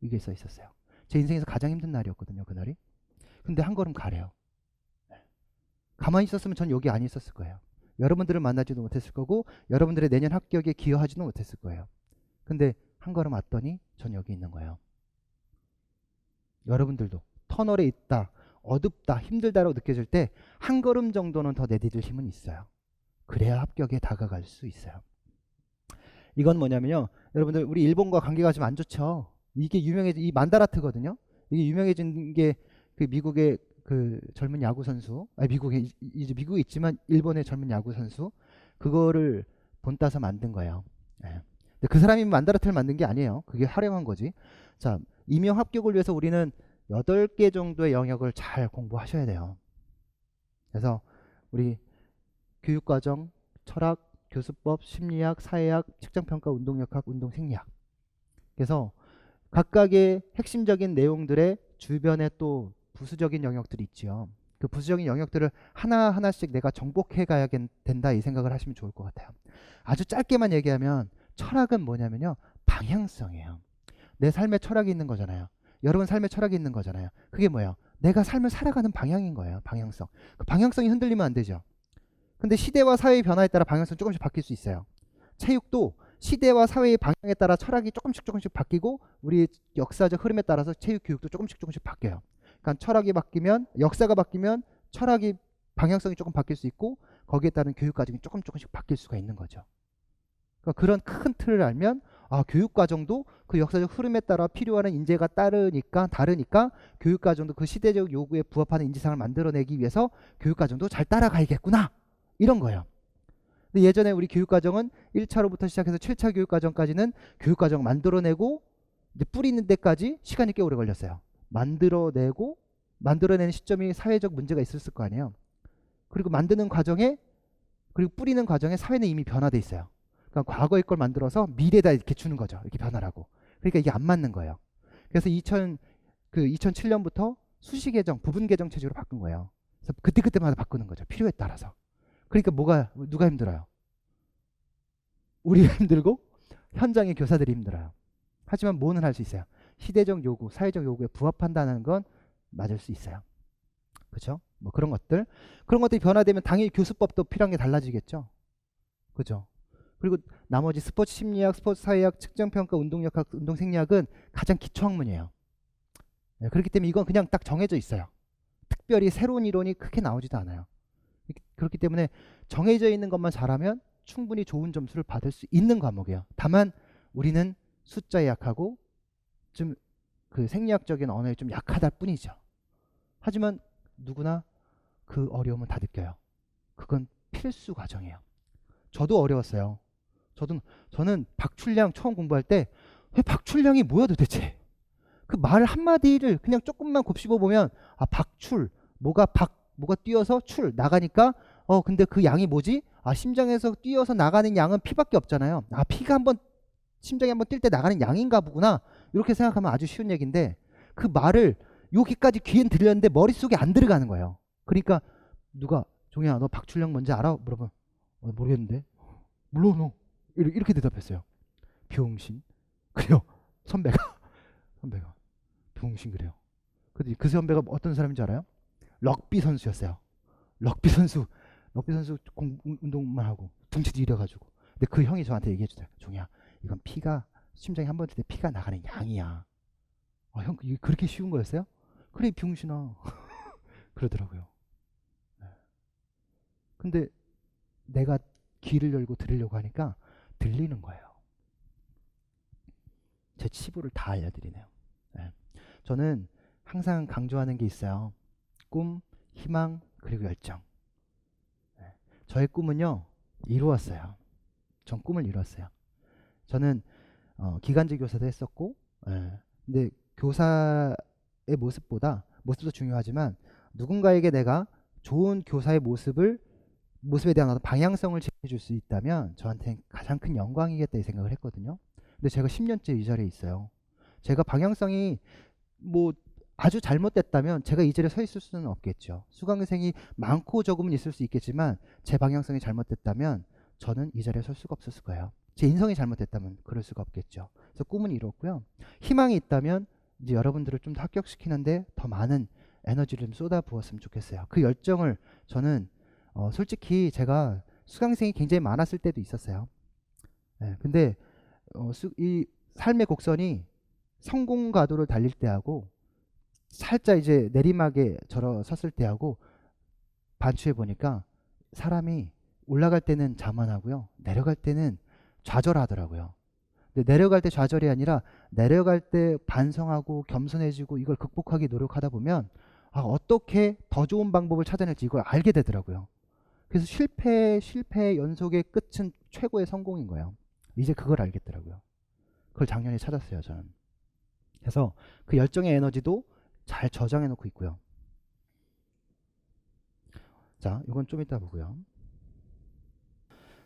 이게 써 있었어요. 제 인생에서 가장 힘든 날이었거든요. 그날이. 근데 한 걸음 가래요. 가만히 있었으면 전 여기 안 있었을 거예요. 여러분들을 만나지도 못했을 거고 여러분들의 내년 합격에 기여하지도 못했을 거예요. 근데 한 걸음 왔더니 전 여기 있는 거예요. 여러분들도 터널에 있다, 어둡다, 힘들다라고 느껴질 때 한 걸음 정도는 더 내디딜 힘은 있어요. 그래야 합격에 다가갈 수 있어요. 이건 뭐냐면요. 여러분들 우리 일본과 관계가 좀 안 좋죠. 이게 유명해진 이 만다라트거든요. 이게 유명해진 게 그 미국의 그 젊은 야구 선수, 아니 미국에 이제 미국에 있지만 일본의 젊은 야구 선수 그거를 본따서 만든 거예요. 예. 근데 그 사람이 만다라트를 만든 게 아니에요. 그게 활용한 거지. 자, 임용 합격을 위해서 우리는 8개 정도의 영역을 잘 공부하셔야 돼요. 그래서 우리 교육과정, 철학, 교수법, 심리학, 사회학, 측정평가, 운동역학, 운동생리학. 그래서 각각의 핵심적인 내용들의 주변에 또 부수적인 영역들이 있지요. 그 부수적인 영역들을 하나하나씩 내가 정복해 가야 된다 이 생각을 하시면 좋을 것 같아요. 아주 짧게만 얘기하면 철학은 뭐냐면요. 방향성이에요. 내 삶에 철학이 있는 거잖아요. 여러분 삶에 철학이 있는 거잖아요. 그게 뭐예요? 내가 삶을 살아가는 방향인 거예요. 방향성. 그 방향성이 흔들리면 안 되죠. 근데 시대와 사회의 변화에 따라 방향성이 조금씩 바뀔 수 있어요. 체육도 시대와 사회의 방향에 따라 철학이 조금씩 바뀌고 우리 역사적 흐름에 따라서 체육 교육도 조금씩 바뀌어요. 그러니까 철학이 바뀌면 역사가 바뀌면 철학이 방향성이 조금 바뀔 수 있고 거기에 따른 교육 과정이 조금씩 바뀔 수가 있는 거죠. 그러니까 그런 큰 틀을 알면 교육 과정도 그 역사적 흐름에 따라 필요한 인재가 다르니까 교육 과정도 그 시대적 요구에 부합하는 인지상을 만들어내기 위해서 교육 과정도 잘 따라가야겠구나 이런 거예요. 근데 예전에 우리 교육 과정은 1차로부터 시작해서 7차 교육 과정까지는 교육 과정 만들어내고 이제 뿌리는 데까지 시간이 꽤 오래 걸렸어요. 만들어내는 시점이 사회적 문제가 있었을 거 아니에요. 그리고 만드는 과정에 그리고 뿌리는 과정에 사회는 이미 변화돼 있어요. 그러니까 과거의 걸 만들어서 미래에다 이렇게 주는 거죠. 이렇게 변화라고. 그러니까 이게 안 맞는 거예요. 그래서 2007년부터 수시 개정, 부분 개정 체제로 바꾼 거예요. 그래서 그때마다 바꾸는 거죠. 필요에 따라서. 그러니까 누가 힘들어요? 우리가 힘들고 현장의 교사들이 힘들어요. 하지만 뭐는 할 수 있어요? 시대적 요구, 사회적 요구에 부합한다는 건 맞을 수 있어요. 그렇죠? 뭐 그런 것들이 변화되면 당연히 교수법도 필요한 게 달라지겠죠. 그죠? 그리고 나머지 스포츠 심리학, 스포츠 사회학, 측정평가, 운동역학, 운동생리학은 가장 기초학문이에요. 네, 그렇기 때문에 이건 그냥 딱 정해져 있어요. 특별히 새로운 이론이 크게 나오지도 않아요. 그렇기 때문에 정해져 있는 것만 잘하면 충분히 좋은 점수를 받을 수 있는 과목이에요. 다만 우리는 숫자에 약하고 좀 그 생리학적인 언어에 좀 약하다 뿐이죠. 하지만 누구나 그 어려움은 다 느껴요. 그건 필수 과정이에요. 저도 어려웠어요. 저는 박출량 처음 공부할 때 왜 박출량이 뭐야 도대체? 그 말 한마디를 그냥 조금만 곱씹어 보면 아 박출 뭐가 뛰어서 출 나가니까 근데 그 양이 뭐지? 아 심장에서 뛰어서 나가는 양은 피밖에 없잖아요. 아 피가 한번 심장이 한번 뛸 때 나가는 양인가 보구나. 이렇게 생각하면 아주 쉬운 얘기인데 그 말을 여기까지 귀엔 들렸는데 머릿속에 안 들어가는 거예요. 그러니까 누가 종이야 너 박출량 뭔지 알아? 물어보면 모르겠는데. 몰라 너. 이렇게 대답했어요. 병신. 그래요. 선배가 병신 그래요. 근데 그 선배가 어떤 사람인지 알아요? 럭비 선수였어요. 럭비 선수. 럭비 선수 운동만 하고 둥치도 이래가지고. 근데 그 형이 저한테 얘기해 주세요. 종이야 이건 피가 심장이 한 번 뛸 때 피가 나가는 양이야. 형 이게 그렇게 쉬운 거였어요? 그래 병신아. 그러더라고요. 네. 근데 내가 귀를 열고 들으려고 하니까 들리는 거예요. 제 치부를 다 알려드리네요. 네. 저는 항상 강조하는 게 있어요. 꿈, 희망, 그리고 열정. 네. 저의 꿈은요, 이루었어요. 전 꿈을 이루었어요. 저는 기간제 교사도 했었고, 근데 교사의 모습도 중요하지만 누군가에게 내가 좋은 교사의 모습에 대한 어떤 방향성을 제시해 줄 수 있다면 저한테는 가장 큰 영광이겠다 이 생각을 했거든요. 근데 제가 10년째 이 자리에 있어요. 제가 방향성이 뭐 아주 잘못됐다면 제가 이 자리에 서 있을 수는 없겠죠. 수강생이 많고 적으면 있을 수 있겠지만 제 방향성이 잘못됐다면 저는 이 자리에 설 수가 없었을 거예요. 제 인성이 잘못됐다면 그럴 수가 없겠죠. 그래서 꿈은 이뤘고요. 희망이 있다면 이제 여러분들을 좀 더 합격시키는데 더 많은 에너지를 좀 쏟아부었으면 좋겠어요. 그 열정을 저는 솔직히 제가 수강생이 굉장히 많았을 때도 있었어요. 근데 이 삶의 곡선이 성공 가도를 달릴 때하고 살짝 이제 내리막에 섰을 때하고 반추해 보니까 사람이 올라갈 때는 자만하고요. 내려갈 때는 좌절하더라고요. 근데 내려갈 때 좌절이 아니라 내려갈 때 반성하고 겸손해지고 이걸 극복하기 노력하다 보면 어떻게 더 좋은 방법을 찾아낼지 이걸 알게 되더라고요. 그래서 실패 연속의 끝은 최고의 성공인 거예요. 이제 그걸 알겠더라고요. 그걸 작년에 찾았어요, 저는. 그래서 그 열정의 에너지도 잘 저장해 놓고 있고요. 자, 이건 좀 이따 보고요.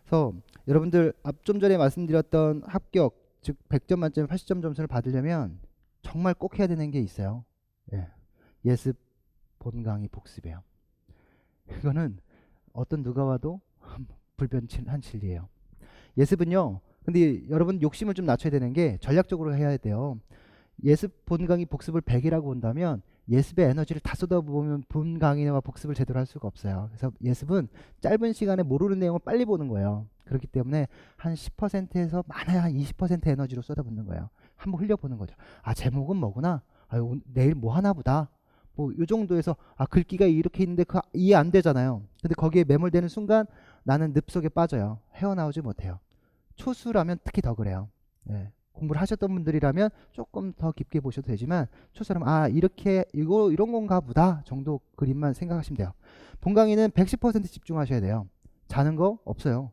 그래서 여러분들 좀 전에 말씀드렸던 합격, 즉 100점 만점에 80점 점수를 받으려면 정말 꼭 해야 되는 게 있어요. 예습, 본강의 복습이에요. 이거는 어떤 누가 와도 불변한 진리예요. 예습은요. 근데 여러분 욕심을 좀 낮춰야 되는 게 전략적으로 해야 돼요. 예습 본강의 복습을 100이라고 본다면 예습의 에너지를 다 쏟아부으면 본강의와 복습을 제대로 할 수가 없어요. 그래서 예습은 짧은 시간에 모르는 내용을 빨리 보는 거예요. 그렇기 때문에 한 10%에서 많아야 한 20% 에너지로 쏟아붓는 거예요. 한번 흘려보는 거죠. 제목은 뭐구나. 내일 뭐 하나 보다. 뭐 이 정도에서 글귀가 이렇게 있는데 이해 안 되잖아요. 근데 거기에 매몰되는 순간 나는 늪 속에 빠져요. 헤어나오지 못해요. 초수라면 특히 더 그래요. 공부를 하셨던 분들이라면 조금 더 깊게 보셔도 되지만 초수라면 이렇게 이런 건가 보다 정도 그림만 생각하시면 돼요. 본강의는 110% 집중하셔야 돼요. 자는 거 없어요.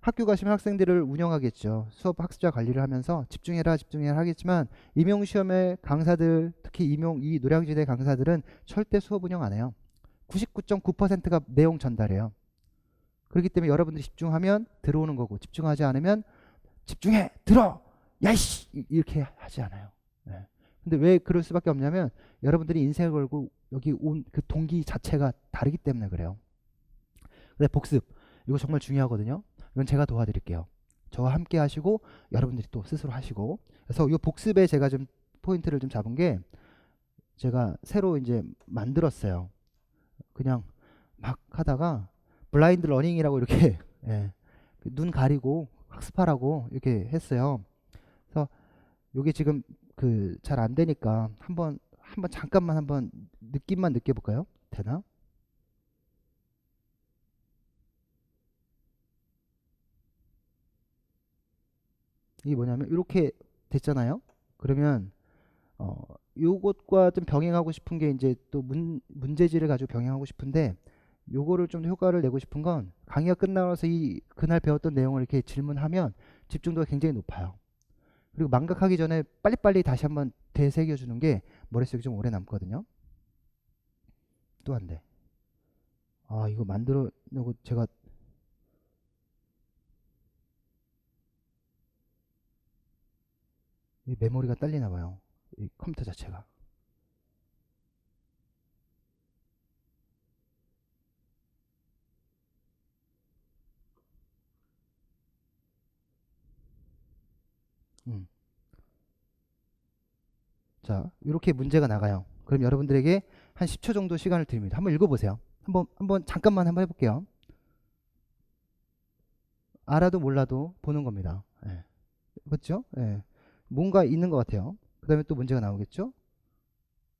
학교 가시면 학생들을 운영하겠죠. 수업 학습자 관리를 하면서 집중해라 하겠지만 임용시험의 강사들, 특히 이 노량지대 강사들은 절대 수업 운영 안 해요. 99.9%가 내용 전달해요. 그렇기 때문에 여러분들이 집중하면 들어오는 거고 집중하지 않으면 집중해 들어 야이씨 이렇게 하지 않아요. 근데 왜 그럴 수밖에 없냐면 여러분들이 인생을 걸고 여기 온 그 동기 자체가 다르기 때문에 그래요. 근데 복습 이거 정말 중요하거든요. 이건 제가 도와드릴게요. 저와 함께 하시고 여러분들이 또 스스로 하시고. 그래서 이 복습에 제가 좀 포인트를 좀 잡은 게 제가 새로 이제 만들었어요. 그냥 막 하다가 블라인드 러닝이라고 이렇게 눈 가리고 학습하라고 이렇게 했어요. 그래서 이게 지금 잘 안 되니까 한번 잠깐만 한번 느낌만 느껴볼까요? 되나? 이게 뭐냐면 이렇게 됐잖아요. 그러면 요것과 좀 병행하고 싶은 게 이제 또 문제지를 가지고 병행하고 싶은데 요거를 좀 효과를 내고 싶은 건 강의가 끝나고 나서 이 그날 배웠던 내용을 이렇게 질문하면 집중도가 굉장히 높아요. 그리고 망각하기 전에 빨리빨리 다시 한번 되새겨 주는 게 머릿속에 좀 오래 남거든요. 또 안 돼. 아, 이거 만들어 놓고 제가 이 메모리가 딸리나 봐요. 이 컴퓨터 자체가. 음. 자, 이렇게 문제가 나가요. 그럼 여러분들에게 한 10초 정도 시간을 드립니다. 한번 읽어보세요. 한번 잠깐만 한번 해볼게요. 알아도 몰라도 보는 겁니다. 예. 그렇죠? 예. 뭔가 있는 것 같아요. 그 다음에 또 문제가 나오겠죠?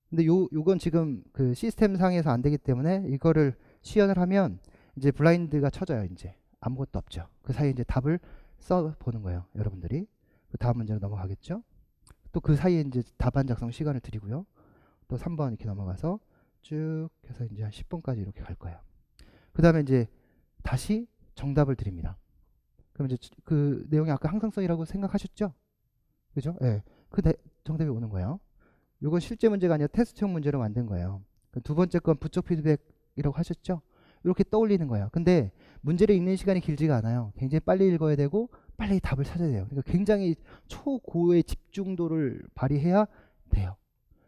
근데 요건 지금 그 시스템 상에서 안 되기 때문에 이거를 시연을 하면 이제 블라인드가 쳐져요. 이제 아무것도 없죠. 그 사이에 이제 답을 써 보는 거예요. 여러분들이. 그 다음 문제로 넘어가겠죠? 또 그 사이에 이제 답안 작성 시간을 드리고요. 또 3번 이렇게 넘어가서 쭉 해서 이제 한 10번까지 이렇게 갈 거예요. 그 다음에 이제 다시 정답을 드립니다. 그럼 이제 그 내용이 아까 항상성이라고 생각하셨죠? 그죠? 예. 정답이 오는 거예요. 이건 실제 문제가 아니라 테스트용 문제로 만든 거예요. 두 번째 건 부적 피드백이라고 하셨죠? 이렇게 떠올리는 거예요. 근데 문제를 읽는 시간이 길지가 않아요. 굉장히 빨리 읽어야 되고 빨리 답을 찾아야 돼요. 그러니까 굉장히 초고의 집중도를 발휘해야 돼요.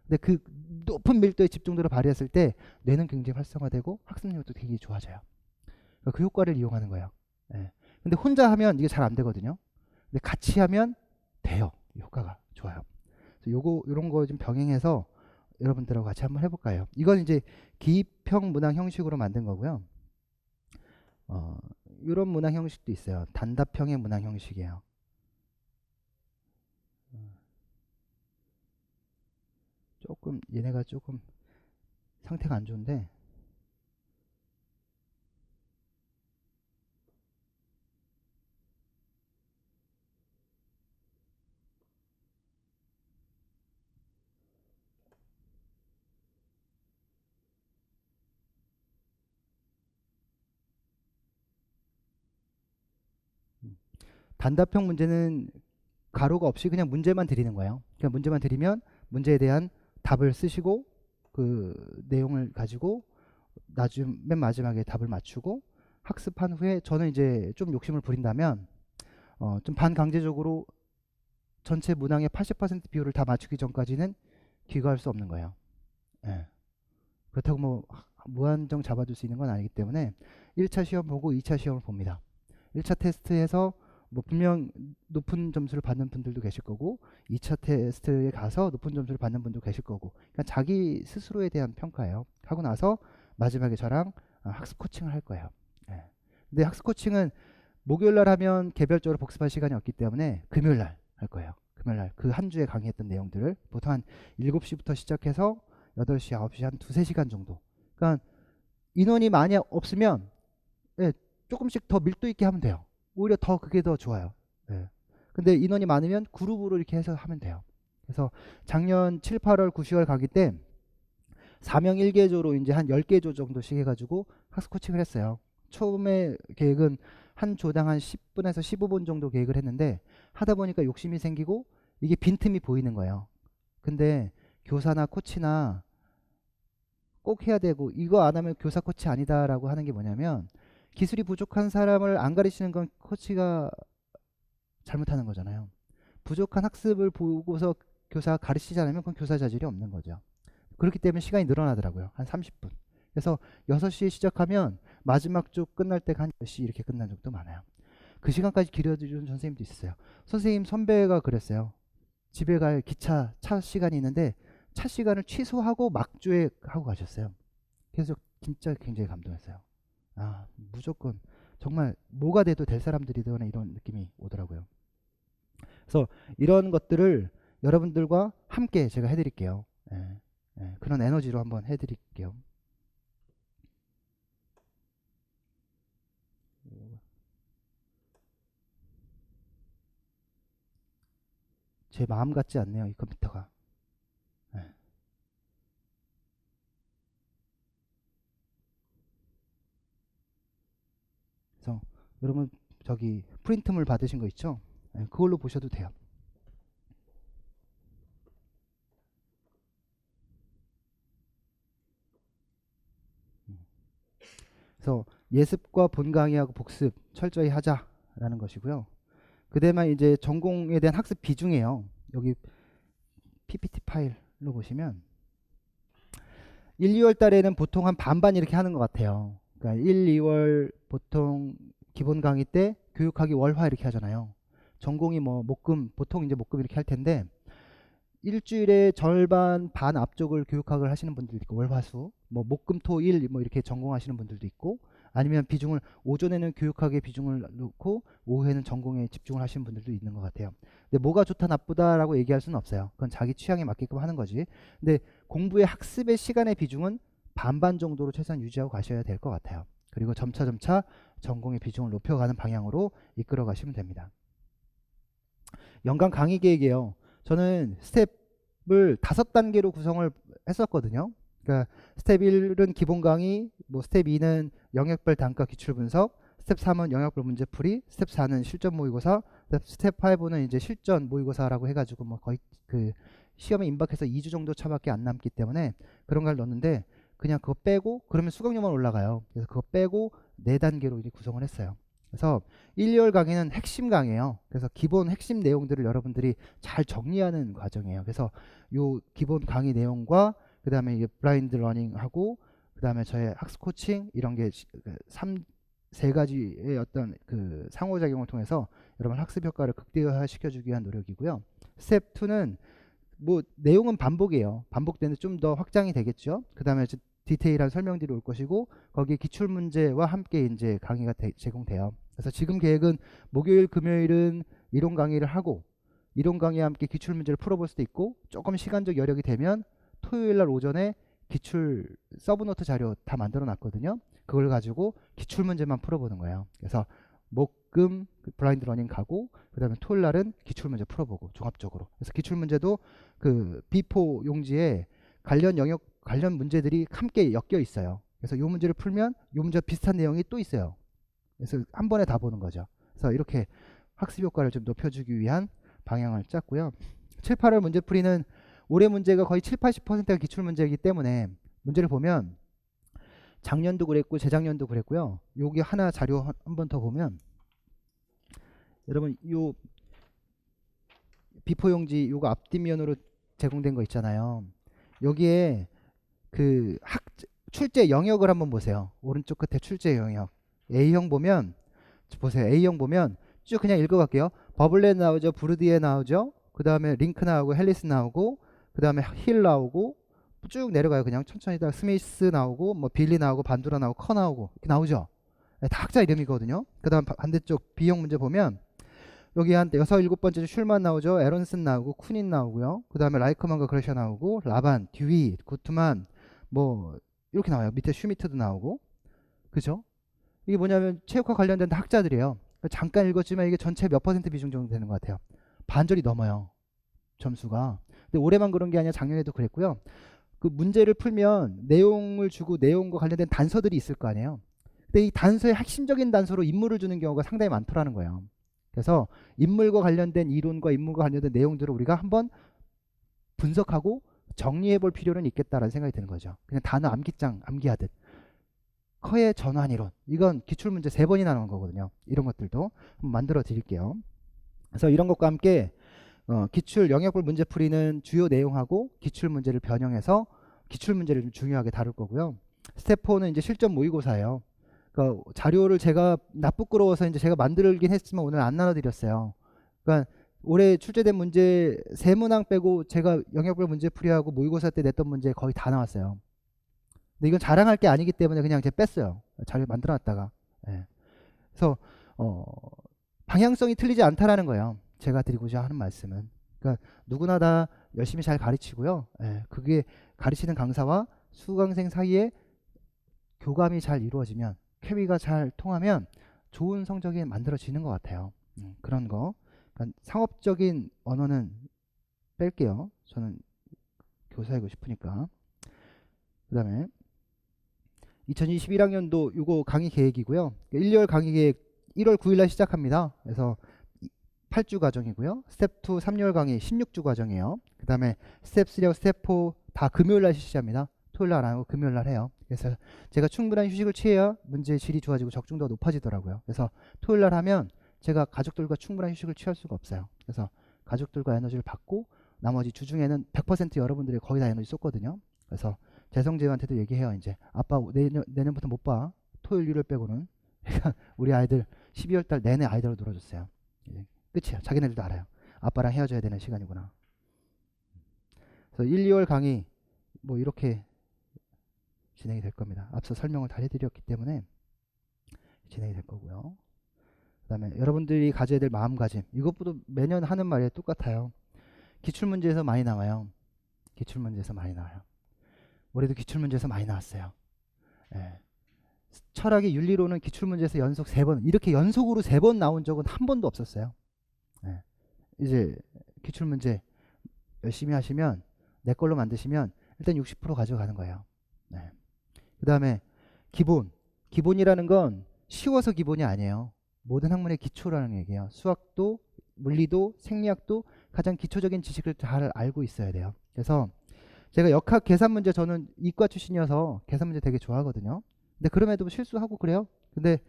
근데 그 높은 밀도의 집중도를 발휘했을 때 뇌는 굉장히 활성화되고 학습력도 되게 좋아져요. 그러니까 그 효과를 이용하는 거예요. 예. 근데 혼자 하면 이게 잘 안 되거든요. 근데 같이 하면 돼요. 효과가 좋아요. 요런 거 좀 병행해서 여러분들하고 같이 한번 해볼까요? 이건 이제 기입형 문항 형식으로 만든 거고요. 이런 문항 형식도 있어요. 단답형의 문항 형식이에요. 얘네가 조금 상태가 안 좋은데 단답형 문제는 가로가 없이 그냥 문제만 드리는 거예요. 그냥 문제만 드리면 문제에 대한 답을 쓰시고 그 내용을 가지고 맨 마지막에 답을 맞추고 학습한 후에 저는 이제 좀 욕심을 부린다면 좀 반강제적으로 전체 문항의 80% 비율을 다 맞추기 전까지는 귀가할 수 없는 거예요. 예. 그렇다고 뭐 무한정 잡아줄 수 있는 건 아니기 때문에 1차 시험 보고 2차 시험을 봅니다. 1차 테스트에서 뭐 분명 높은 점수를 받는 분들도 계실 거고 2차 테스트에 가서 높은 점수를 받는 분도 계실 거고 그러니까 자기 스스로에 대한 평가예요. 하고 나서 마지막에 저랑 학습 코칭을 할 거예요. 예. 근데 학습 코칭은 목요일 날 하면 개별적으로 복습할 시간이 없기 때문에 금요일 날 할 거예요. 금요일 날 그 한 주에 강의했던 내용들을 보통 한 7시부터 시작해서 8시, 9시 한 두세 시간 정도. 그러니까 인원이 많이 없으면 예, 조금씩 더 밀도 있게 하면 돼요. 오히려 더 그게 더 좋아요. 예. 근데 인원이 많으면 그룹으로 이렇게 해서 하면 돼요. 그래서 작년 7, 8월, 9, 10월 가기 때 4명 1개조로 이제 한 10개조 정도씩 해가지고 학습 코칭을 했어요. 처음에 계획은 한 조당 한 10분에서 15분 정도 계획을 했는데 하다 보니까 욕심이 생기고 이게 빈틈이 보이는 거예요. 근데 교사나 코치나 꼭 해야 되고 이거 안 하면 교사 코치 아니다라고 하는 게 뭐냐면 기술이 부족한 사람을 안 가르치는 건 코치가 잘못하는 거잖아요. 부족한 학습을 보고서 교사가 가르치지 않으면 그건 교사 자질이 없는 거죠. 그렇기 때문에 시간이 늘어나더라고요. 한 30분. 그래서 6시에 시작하면 마지막 쪽 끝날 때가 한 10시 이렇게 끝난 적도 많아요. 그 시간까지 기려주는 선생님도 있었어요. 선생님 선배가 그랬어요. 집에 갈 기차 차 시간이 있는데 차 시간을 취소하고 막주에 하고 가셨어요. 그래서 진짜 굉장히 감동했어요. 아, 무조건 정말 뭐가 돼도 될 사람들이더나 이런 느낌이 오더라고요. 그래서 이런 것들을 여러분들과 함께 제가 해드릴게요. 예, 그런 에너지로 한번 해드릴게요. 제 마음 같지 않네요, 이 컴퓨터가. 네. 그래서 여러분 저기 프린트물 받으신 거 있죠? 네, 그걸로 보셔도 돼요. 그래서 예습과 본 강의하고 복습 철저히 하자라는 것이고요. 그다음에 이제 전공에 대한 학습 비중이에요. 여기 PPT 파일로 보시면 1, 2월 달에는 보통 한 반반 이렇게 하는 것 같아요. 그러니까 1, 2월 보통 기본 강의 때 교육학이 월화 이렇게 하잖아요. 전공이 뭐 목금 보통 이제 목금 이렇게 할 텐데 일주일에 절반 반 앞쪽을 교육학을 하시는 분들도 있고 월화수 뭐 목금토일 뭐 이렇게 전공하시는 분들도 있고 아니면 비중을 오전에는 교육학에 비중을 놓고 오후에는 전공에 집중을 하시는 분들도 있는 것 같아요. 근데 뭐가 좋다 나쁘다라고 얘기할 수는 없어요. 그건 자기 취향에 맞게끔 하는 거지. 근데 공부의 학습의 시간의 비중은 반반 정도로 최소한 유지하고 가셔야 될 것 같아요. 그리고 점차 전공의 비중을 높여가는 방향으로 이끌어 가시면 됩니다. 연간 강의 계획이에요. 저는 스텝을 5단계로 구성을 했었거든요. 그러니까 스텝 1은 기본 강의, 뭐 스텝 2는 영역별 단가 기출 분석, 스텝 3은 영역별 문제풀이, 스텝 4는 실전 모의고사, 스텝 5는 이제 실전 모의고사라고 해가지고 뭐 거의 그 시험에 임박해서 2주 정도 차밖에 안 남기 때문에 그런 걸 넣었는데 그냥 그거 빼고 그러면 수강료만 올라가요. 그래서 그거 빼고 4단계로 이제 구성을 했어요. 그래서 1, 2월 강의는 핵심 강의예요. 그래서 기본 핵심 내용들을 여러분들이 잘 정리하는 과정이에요. 그래서 요 기본 강의 내용과 그다음에 이게 블라인드 러닝하고 그다음에 저의 학습 코칭 이런 게 세 가지의 어떤 그 상호작용을 통해서 여러분 학습 효과를 극대화시켜 주기 위한 노력이고요. 스텝 2는 뭐 내용은 반복이에요. 반복되는데 좀 더 확장이 되겠죠. 그다음에 디테일한 설명들이 올 것이고 거기에 기출 문제와 함께 이제 강의가 제공돼요. 그래서 지금 계획은 목요일, 금요일은 이론 강의를 하고 이론 강의와 함께 기출 문제를 풀어볼 수도 있고 조금 시간적 여력이 되면 토요일 날 오전에 기출 서브노트 자료 다 만들어 놨거든요. 그걸 가지고 기출 문제만 풀어보는 거예요. 그래서 목금 블라인드 러닝 가고 그다음에 토요일 날은 기출 문제 풀어보고 종합적으로. 그래서 기출 문제도 그 B4 용지에 관련 영역 관련 문제들이 함께 엮여 있어요. 그래서 이 문제를 풀면 이 문제와 비슷한 내용이 또 있어요. 그래서 한 번에 다 보는 거죠. 그래서 이렇게 학습 효과를 좀 높여주기 위한 방향을 짰고요. 7, 8월 문제풀이는 올해 문제가 거의 7, 80%가 기출 문제이기 때문에 문제를 보면 작년도 그랬고 재작년도 그랬고요. 여기 하나 자료 한 번 더 보면 여러분 요 비포 용지 요거 앞뒷면으로 제공된 거 있잖아요. 여기에 그 출제 영역을 한번 보세요. 오른쪽 끝에 출제 영역. A형 보면 보세요. A형 보면 쭉 그냥 읽어갈게요. 버블렛 나오죠. 브루디에 나오죠. 그 다음에 링크 나오고 헬리스 나오고 그 다음에 힐 나오고 쭉 내려가요. 그냥 천천히 다 스미스 나오고 뭐 빌리 나오고 반두라 나오고 커 나오고 이렇게 나오죠. 다 학자 이름이거든요. 그 다음 반대쪽 B형 문제 보면 여기 한 6, 7번째 슐만 나오죠. 에런슨 나오고 쿠닌 나오고요. 그 다음에 라이커만과 그레셔 나오고 라반, 듀이, 구트만 뭐 이렇게 나와요. 밑에 슈미트도 나오고 그죠? 이게 뭐냐면 체육과 관련된 학자들이에요. 잠깐 읽었지만 이게 전체 몇 퍼센트 비중 정도 되는 것 같아요. 반절이 넘어요. 점수가. 근데 올해만 그런 게 아니라 작년에도 그랬고요. 그 문제를 풀면 내용을 주고 내용과 관련된 단서들이 있을 거 아니에요. 근데 이 단서의 핵심적인 단서로 인물을 주는 경우가 상당히 많더라는 거예요. 그래서 인물과 관련된 이론과 인물과 관련된 내용들을 우리가 한번 분석하고 정리해 볼 필요는 있겠다라는 생각이 드는 거죠. 그냥 단어 암기장 암기하듯. 커의 전환이론. 이건 기출문제 3번이나 나온 거거든요. 이런 것들도 한번 만들어 드릴게요. 그래서 이런 것과 함께 기출 영역별 문제풀이는 주요 내용하고 기출문제를 변형해서 기출문제를 좀 중요하게 다룰 거고요. 스텝 4는 이제 실전 모의고사예요. 그러니까 자료를 제가 부끄러워서 이제 제가 만들긴 했지만 오늘 안 나눠드렸어요. 그러니까 올해 출제된 문제 3문항 빼고 제가 영역별 문제풀이하고 모의고사 때 냈던 문제 거의 다 나왔어요. 근데 이건 자랑할 게 아니기 때문에 그냥 제가 뺐어요. 자료 만들어놨다가. 예. 그래서 방향성이 틀리지 않다라는 거예요. 제가 드리고자 하는 말씀은. 그러니까 누구나 다 열심히 잘 가르치고요. 예. 그게 가르치는 강사와 수강생 사이에 교감이 잘 이루어지면 케미가 잘 통하면 좋은 성적이 만들어지는 것 같아요. 그런 거. 그러니까 상업적인 언어는 뺄게요. 저는 교사이고 싶으니까. 그 다음에 2021학년도 이거 강의 계획이고요. 1, 2월 강의 계획 1월 9일날 시작합니다. 그래서 8주 과정이고요. 스텝 2 3개월 강의 16주 과정이에요. 그 다음에 스텝 3하고 스텝 4 다 금요일날 실시합니다. 토요일날 안 하고 금요일날 해요. 그래서 제가 충분한 휴식을 취해야 문제의 질이 좋아지고 적중도가 높아지더라고요. 그래서 토요일날 하면 제가 가족들과 충분한 휴식을 취할 수가 없어요. 그래서 가족들과 에너지를 받고 나머지 주중에는 100% 여러분들이 거의 다 에너지 쏟거든요. 그래서 재성재한테도 얘기해요. 이제 아빠 내년부터 못 봐. 토요일 일요일 빼고는. 그러니까 우리 아이들 12월 달 내내 아이들로 놀아줬어요. 이제 끝이야. 자기네들도 알아요. 아빠랑 헤어져야 되는 시간이구나. 그래서 1, 2월 강의 뭐 이렇게 진행이 될 겁니다. 앞서 설명을 다 해드렸기 때문에 진행이 될 거고요. 그 다음에 여러분들이 가져야 될 마음가짐. 이것보다 매년 하는 말이 똑같아요. 기출문제에서 많이 나와요. 기출문제에서 많이 나와요. 올해도 기출문제에서 많이 나왔어요. 예. 철학의 윤리론은 기출문제에서 연속 3번, 이렇게 연속으로 3번 나온 적은 한 번도 없었어요. 예. 이제 기출문제 열심히 하시면, 내 걸로 만드시면 일단 60% 가져가는 거예요. 네. 그 다음에 기본이라는 건 쉬워서 기본이 아니에요. 모든 학문의 기초라는 얘기예요. 수학도 물리도 생리학도 가장 기초적인 지식을 잘 알고 있어야 돼요. 그래서 제가 역학 계산 문제, 저는 이과 출신이어서 계산 문제 되게 좋아하거든요. 근데 그럼에도 실수하고 그래요. 근데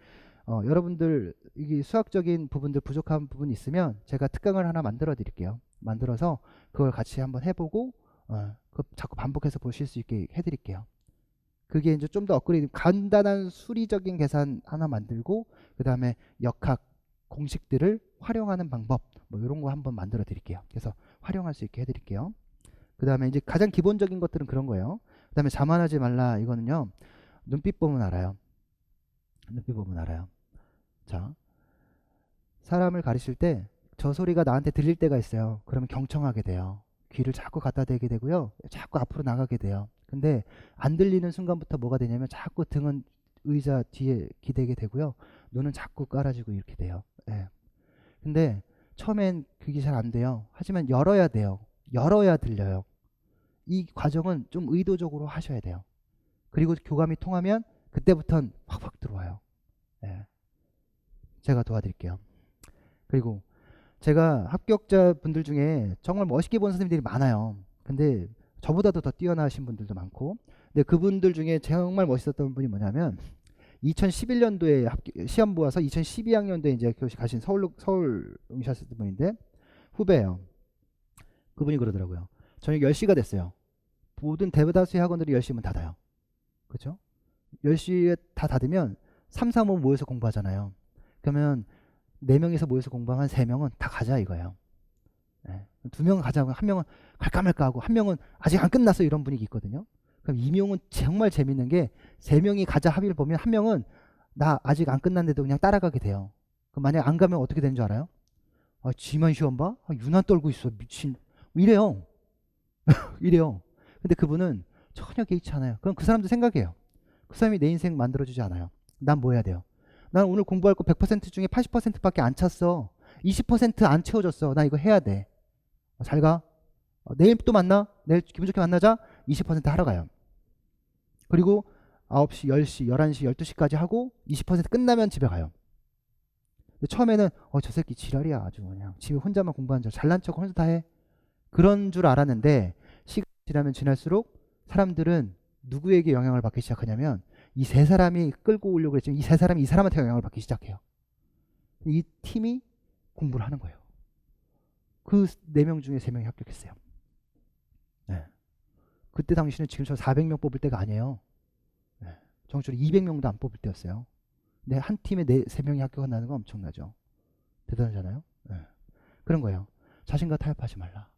여러분들 이 수학적인 부분들 부족한 부분이 있으면 제가 특강을 하나 만들어 드릴게요. 만들어서 그걸 같이 한번 해보고 그거 자꾸 반복해서 보실 수 있게 해드릴게요. 그게 이제 좀 더 업그레이드, 간단한 수리적인 계산 하나 만들고 그 다음에 역학 공식들을 활용하는 방법 뭐 이런 거 한번 만들어 드릴게요. 그래서 활용할 수 있게 해드릴게요. 그 다음에 이제 가장 기본적인 것들은 그런 거예요. 그 다음에 자만하지 말라. 이거는요, 눈빛 보면 알아요. 눈빛 보면 알아요. 자, 사람을 가르칠 때 저 소리가 나한테 들릴 때가 있어요. 그러면 경청하게 돼요. 귀를 자꾸 갖다 대게 되고요. 자꾸 앞으로 나가게 돼요. 근데 안 들리는 순간부터 뭐가 되냐면 자꾸 등은 의자 뒤에 기대게 되고요. 눈은 자꾸 깔아지고 이렇게 돼요. 예. 근데 처음엔 그게 잘 안 돼요. 하지만 열어야 돼요. 열어야 들려요. 이 과정은 좀 의도적으로 하셔야 돼요. 그리고 교감이 통하면 그때부터는 확확 들어와요. 예. 제가 도와드릴게요. 그리고 제가 합격자 분들 중에 정말 멋있게 본 선생님들이 많아요. 근데 저보다도 더 뛰어나신 분들도 많고, 근데 그분들 중에 정말 멋있었던 분이 뭐냐면 2011년도에 시험 보아서 2012학년도에 이제 교시 가신 서울 응시하셨던 분인데 후배예요. 그분이 그러더라고요. 저녁 10시가 됐어요. 모든 대다수의 학원들이 10시면 닫아요. 그렇죠? 10시에 다 닫으면 3, 4, 5 모여서 공부하잖아요. 그러면 4명이서 모여서 공부한 3명은 다 가자 이거예요. 네. 2명은 가자고, 1명은 갈까 말까 하고, 1명은 아직 안 끝났어 이런 분위기 있거든요. 그럼 2명은 정말 재밌는 게 3명이 가자 합의를 보면 1명은 나 아직 안 끝났는데도 그냥 따라가게 돼요. 그럼 만약에 안 가면 어떻게 되는 줄 알아요? 아, 지만 시험 봐? 아, 유난 떨고 있어 미친, 이래요. 이래요. 근데 그분은 전혀 개의치 않아요. 그럼 그 사람도 생각해요. 그 사람이 내 인생 만들어주지 않아요. 난 뭐 해야 돼요? 난 오늘 공부할 거 100% 중에 80%밖에 안 찼어. 20% 안 채워졌어. 나 이거 해야 돼. 잘 가. 내일 또 만나. 내일 기분 좋게 만나자. 20% 하러 가요. 그리고 9시, 10시, 11시, 12시까지 하고 20% 끝나면 집에 가요. 근데 처음에는 저 새끼 지랄이야. 아주 그냥 집에 혼자만 공부하는 줄, 잘난 척 혼자 다 해. 그런 줄 알았는데 시간이 지나면 지날수록 사람들은 누구에게 영향을 받기 시작하냐면 이 3사람이 끌고 오려고 했지만 이 3사람이 이 사람한테 영향을 받기 시작해요. 이 팀이 공부를 하는 거예요. 그 4명 중에 3명이 합격했어요. 네. 그때 당시는 지금처럼 400명 뽑을 때가 아니에요. 네. 정확히 200명도 안 뽑을 때였어요. 근데 한 팀에 3명이 합격한다는 건 엄청나죠. 대단하잖아요. 네. 그런 거예요. 자신과 타협하지 말라.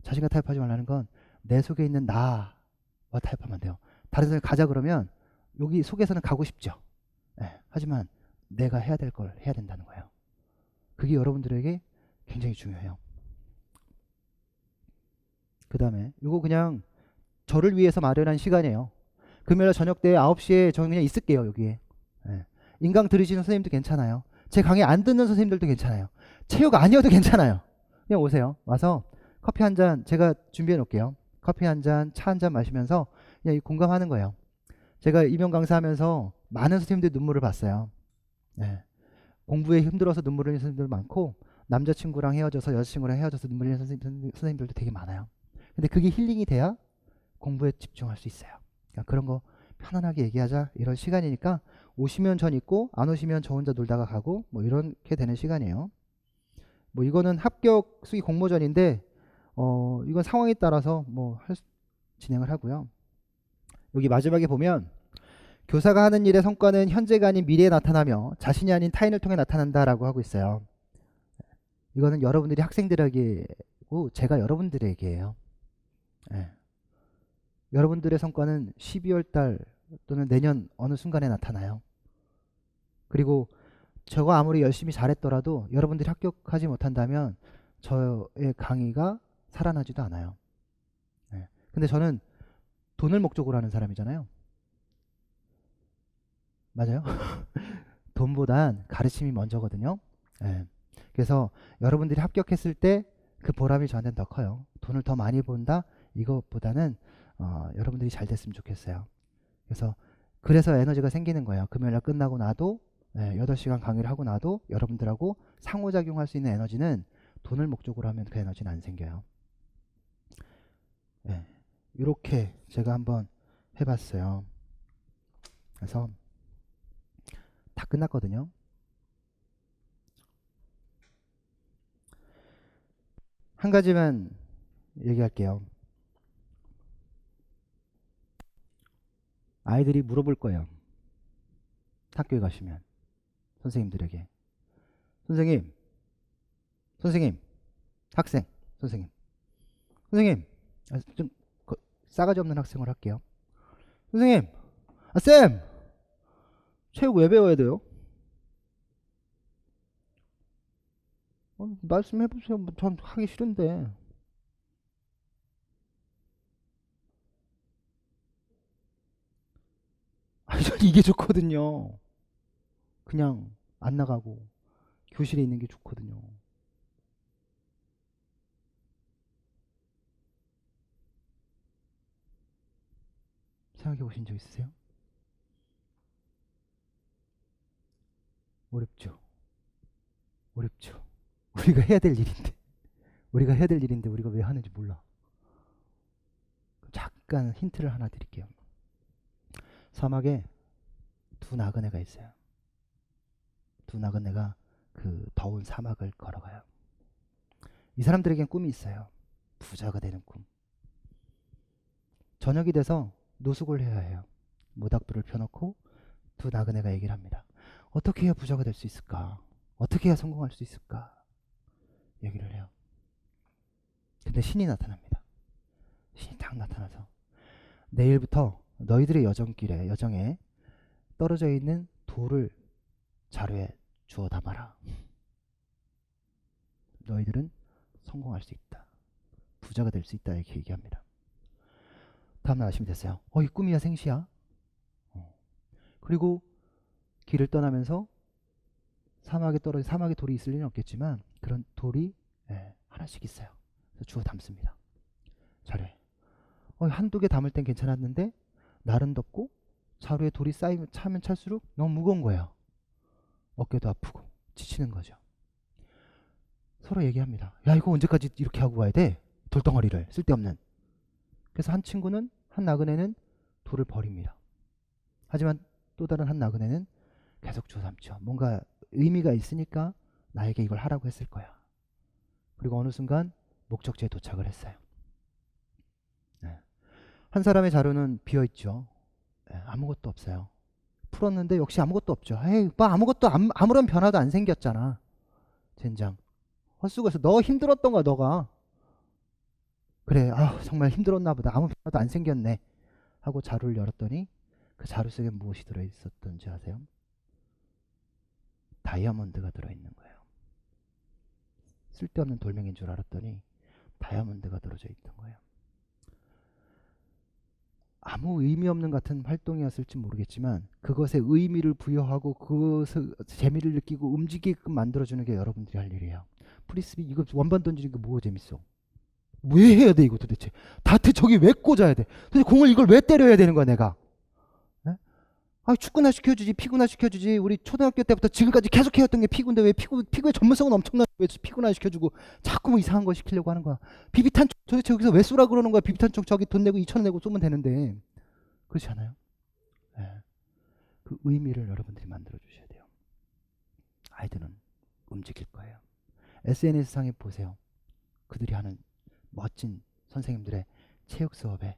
자신과 타협하지 말라는 건 내 속에 있는 나와 타협하면 안 돼요. 다른 사람이 가자 그러면 여기 속에서는 가고 싶죠. 네. 하지만 내가 해야 될 걸 해야 된다는 거예요. 그게 여러분들에게 굉장히 중요해요. 그 다음에 이거 그냥 저를 위해서 마련한 시간이에요. 금요일 저녁 때 9시에 저 그냥 있을게요. 여기에. 네. 인강 들으시는 선생님도 괜찮아요. 제 강의 안 듣는 선생님들도 괜찮아요. 체육 아니어도 괜찮아요. 그냥 오세요. 와서 커피 한 잔 제가 준비해 놓을게요. 커피 한 잔, 차 한 잔 마시면서 그냥 공감하는 거예요. 제가 임용 강사하면서 많은 선생님들 눈물을 봤어요. 네. 공부에 힘들어서 눈물 흘리는 선생님들 많고 남자친구랑 헤어져서 여자친구랑 헤어져서 눈물 흘리는 선생님들도 되게 많아요. 근데 그게 힐링이 돼야 공부에 집중할 수 있어요. 그러니까 그런 거 편안하게 얘기하자 이런 시간이니까 오시면 전 있고 안 오시면 저 혼자 놀다가 가고 뭐 이렇게 되는 시간이에요. 뭐 이거는 합격 수기 공모전인데 이건 상황에 따라서 진행을 하고요. 여기 마지막에 보면 교사가 하는 일의 성과는 현재가 아닌 미래에 나타나며 자신이 아닌 타인을 통해 나타난다라고 하고 있어요. 이거는 여러분들이 학생들에게고 제가 여러분들에게예요. 네. 여러분들의 성과는 12월 달 또는 내년 어느 순간에 나타나요. 그리고 저가 아무리 열심히 잘했더라도 여러분들이 합격하지 못한다면 저의 강의가 살아나지도 않아요. 네. 근데 저는 돈을 목적으로 하는 사람이잖아요. 맞아요? 돈보단 가르침이 먼저거든요. 네. 그래서 여러분들이 합격했을 때 그 보람이 저한테는 더 커요. 돈을 더 많이 번다 이것보다는 여러분들이 잘 됐으면 좋겠어요. 그래서 에너지가 생기는 거예요. 금요일날 끝나고 나도 8시간 강의를 하고 나도 여러분들하고 상호작용할 수 있는 에너지는 돈을 목적으로 하면 그 에너지는 안 생겨요. 네. 이렇게 제가 한번 해봤어요. 그래서 다 끝났거든요. 한 가지만 얘기할게요. 아이들이 물어볼 거예요. 학교에 가시면 선생님들에게 선생님, 학생, 선생님, 좀 싸가지 없는 학생을 할게요. 선생님, 쌤, 체육 왜 배워야 돼요? 말씀해보세요. 전 하기 싫은데. 아니, 전 이게 좋거든요. 그냥 안 나가고 교실에 있는 게 좋거든요. 생각해 보신 적 있으세요? 어렵죠. 우리가 해야 될 일인데. 우리가 왜 하는지 몰라. 잠깐 힌트를 하나 드릴게요. 사막에 두 나그네가 있어요. 두 나그네가 그 더운 사막을 걸어가요. 이 사람들에겐 꿈이 있어요. 부자가 되는 꿈. 저녁이 돼서 노숙을 해야 해요. 모닥불을 펴놓고 두 나그네가 얘기를 합니다. 어떻게 해야 부자가 될 수 있을까? 어떻게 해야 성공할 수 있을까? 얘기를 해요. 근데 신이 나타납니다. 신이 딱 나타나서 내일부터 너희들의 여정에 떨어져 있는 돌을 자루에 주워 담아라. 너희들은 성공할 수 있다. 부자가 될 수 있다. 이렇게 얘기합니다. 다음날 아침이 됐어요. 이 꿈이야 생시야. 그리고 길을 떠나면서 사막에 돌이 있을 리는 없겠지만 그런 돌이 하나씩 있어요. 그래서 주워 담습니다. 자루에. 한두 개 담을 땐 괜찮았는데 날은 덥고 자루에 돌이 차면 찰수록 너무 무거운 거예요. 어깨도 아프고 지치는 거죠. 서로 얘기합니다. 야, 이거 언제까지 이렇게 하고 가야 돼? 돌덩어리를 쓸데없는. 그래서 한 나그네는 돌을 버립니다. 하지만 또 다른 한 나그네는 계속 주워 담죠. 뭔가 의미가 있으니까 나에게 이걸 하라고 했을 거야. 그리고 어느 순간 목적지에 도착을 했어요. 한 사람의 자루는 비어있죠. 아무것도 없어요. 풀었는데 역시 아무것도 없죠. 에이, 아무런 변화도 안 생겼잖아. 젠장. 헛수고해서 너 힘들었던 거야, 너가. 그래, 정말 힘들었나 보다. 아무 변화도 안 생겼네. 하고 자루를 열었더니 그 자루 속에 무엇이 들어있었던지 아세요? 다이아몬드가 들어있는 거예요. 쓸데없는 돌멩이인 줄 알았더니 다이아몬드가 들어져 있던 거예요. 아무 의미 없는 같은 활동이었을지 모르겠지만 그것에 의미를 부여하고 그것에 재미를 느끼고 움직이게끔 만들어주는 게 여러분들이 할 일이에요. 프리스비 이거 원반 던지는 게 뭐가 재밌어? 왜 해야 돼 이거 도대체? 다트 저기 왜 꽂아야 돼? 도대체 공을 이걸 왜 때려야 되는 거야 내가? 네? 아, 축구나 시켜주지, 피구나 시켜주지. 우리 초등학교 때부터 지금까지 계속 해왔던 게 피구인데 왜 피구의 전문성은 엄청나게 왜 피구나 시켜주고 자꾸 뭐 이상한 거 시키려고 하는 거야. 비비탄 총 도대체 여기서 왜 쏘라 그러는 거야? 비비탄 총 저기 돈 내고 2천 원 내고 쏘면 되는데. 그렇지 않아요? 네. 그 의미를 여러분들이 만들어 주셔야 돼요. 아이들은 움직일 거예요. SNS상에 보세요. 그들이 하는 멋진 선생님들의 체육 수업의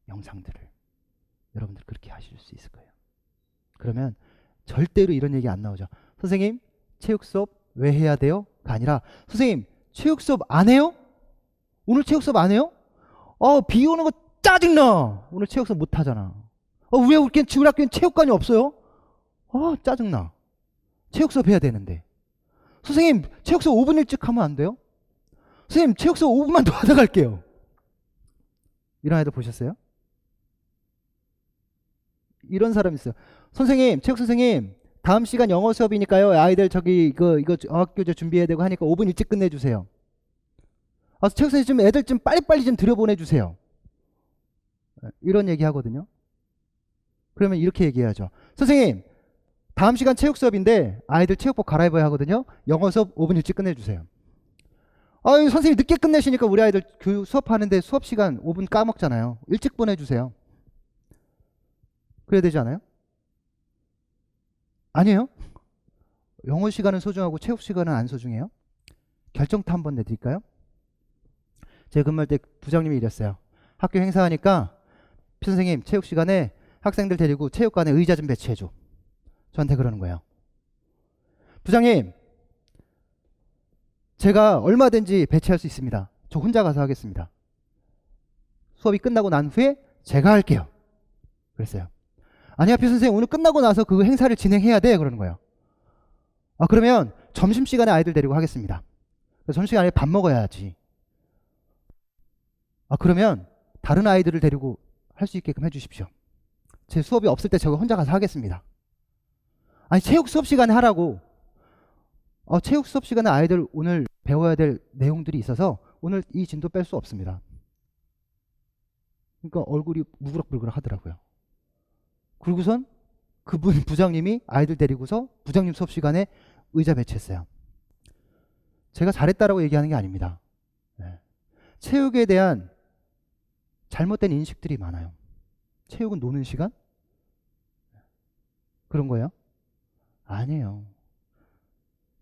영상들을 여러분들 그렇게 하실 수 있을 거예요. 그러면 절대로 이런 얘기 안 나오죠. 선생님, 체육 수업 왜 해야 돼요? 가 아니라 선생님, 체육 수업 안 해요? 오늘 체육 수업 안 해요? 비 오는 거 짜증나. 오늘 체육 수업 못 하잖아. 왜 우리 학교엔 체육관이 없어요? 짜증나. 체육 수업 해야 되는데. 선생님, 체육 수업 5분 일찍 하면 안 돼요? 선생님, 체육 수업 5분만 더 하다 갈게요. 이런 아이들 보셨어요? 이런 사람 있어요. 선생님, 체육 선생님, 다음 시간 영어 수업이니까요. 아이들 저기 이거 어학교재 준비해야 되고 하니까 5분 일찍 끝내주세요. 체육 선생님 좀 애들 좀 빨리빨리 좀 들여보내주세요. 이런 얘기 하거든요. 그러면 이렇게 얘기해야죠. 선생님, 다음 시간 체육 수업인데 아이들 체육복 갈아입어야 하거든요. 영어 수업 5분 일찍 끝내주세요. 선생님 늦게 끝내시니까 우리 아이들 수업하는데 수업 시간 5분 까먹잖아요. 일찍 보내주세요. 그래야 되지 않아요? 아니에요? 영어 시간은 소중하고 체육 시간은 안 소중해요? 결정타 한번 내드릴까요? 제가 근무할 때 부장님이 이랬어요. 학교 행사하니까 선생님 체육 시간에 학생들 데리고 체육관에 의자 좀 배치해줘. 저한테 그러는 거예요. 부장님, 제가 얼마든지 배치할 수 있습니다. 저 혼자 가서 하겠습니다. 수업이 끝나고 난 후에 제가 할게요. 그랬어요. 아니야, 표 선생님 오늘 끝나고 나서 그 행사를 진행해야 돼. 그러는 거예요. 그러면 점심시간에 아이들 데리고 하겠습니다. 점심시간에 밥 먹어야지. 그러면 다른 아이들을 데리고 할 수 있게끔 해주십시오. 제 수업이 없을 때 제가 혼자 가서 하겠습니다. 아니, 체육 수업 시간에 하라고. 체육 수업 시간에 아이들 오늘 배워야 될 내용들이 있어서 오늘 이 진도 뺄 수 없습니다. 그러니까 얼굴이 무그럭무그럭 하더라고요. 그리고선 그분 부장님이 아이들 데리고서 부장님 수업 시간에 의자 배치했어요. 제가 잘했다라고 얘기하는 게 아닙니다. 네. 체육에 대한 잘못된 인식들이 많아요. 체육은 노는 시간? 그런 거예요? 아니에요.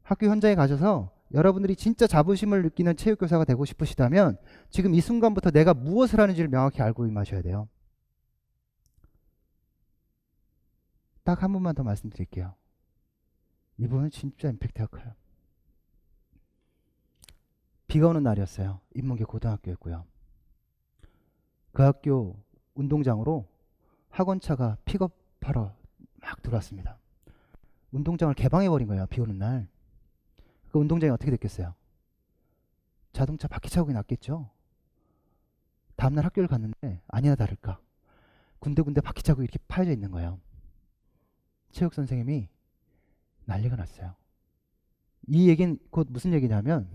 학교 현장에 가셔서 여러분들이 진짜 자부심을 느끼는 체육교사가 되고 싶으시다면 지금 이 순간부터 내가 무엇을 하는지를 명확히 알고 임하셔야 돼요. 딱 한 번만 더 말씀드릴게요. 이번은 진짜 임팩트가 커요. 비가 오는 날이었어요. 인문계 고등학교였고요. 그 학교 운동장으로 학원차가 픽업하러 막 들어왔습니다. 운동장을 개방해버린 거예요. 비 오는 날. 그 운동장이 어떻게 됐겠어요? 자동차 바퀴 자국이 났겠죠. 다음날 학교를 갔는데 아니나 다를까 군데군데 바퀴 자국이 이렇게 파여져 있는 거예요. 체육 선생님이 난리가 났어요. 이 얘기는 곧 무슨 얘기냐면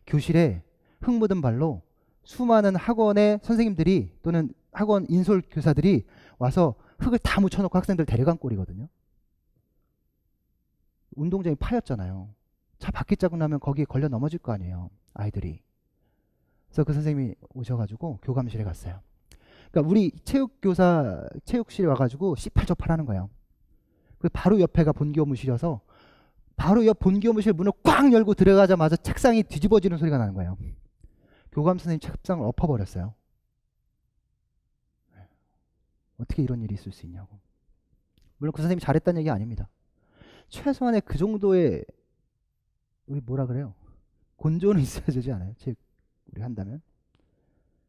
교실에 흙 묻은 발로 수많은 학원의 선생님들이 또는 학원 인솔 교사들이 와서 흙을 다 묻혀놓고 학생들 데려간 꼴이거든요. 운동장이 파였잖아요. 차 바퀴 자국 나면 거기에 걸려 넘어질 거 아니에요. 아이들이. 그래서 그 선생님이 오셔가지고 교감실에 갔어요. 그러니까 우리 체육교사 체육실에 와가지고 C8조8 하는 거예요. 그 바로 옆에가 본교무실이어서 바로 옆 본교무실 문을 꽉 열고 들어가자마자 책상이 뒤집어지는 소리가 나는 거예요. 교감 선생님 책상을 엎어버렸어요. 어떻게 이런 일이 있을 수 있냐고. 물론 그 선생님이 잘했다는 얘기 아닙니다. 최소한의 그 정도의 우리 뭐라 그래요? 곤조는 있어야 되지 않아요? 우리 한다면.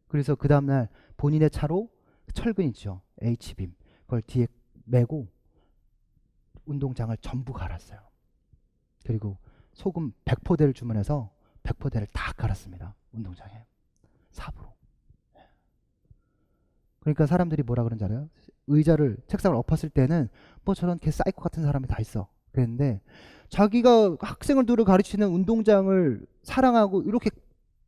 그래서 그 다음날 본인의 차로 철근 있죠. H빔. 그걸 뒤에 메고 운동장을 전부 갈았어요. 그리고 소금 100포대를 주문해서 100포대를 다 갈았습니다. 운동장에. 삽으로. 그러니까 사람들이 뭐라 그런지 알아요? 의자를 책상을 엎었을 때는 뭐 저런 개 사이코 같은 사람이 다 있어. 그랬는데 자기가 학생들을 가르치는 운동장을 사랑하고 이렇게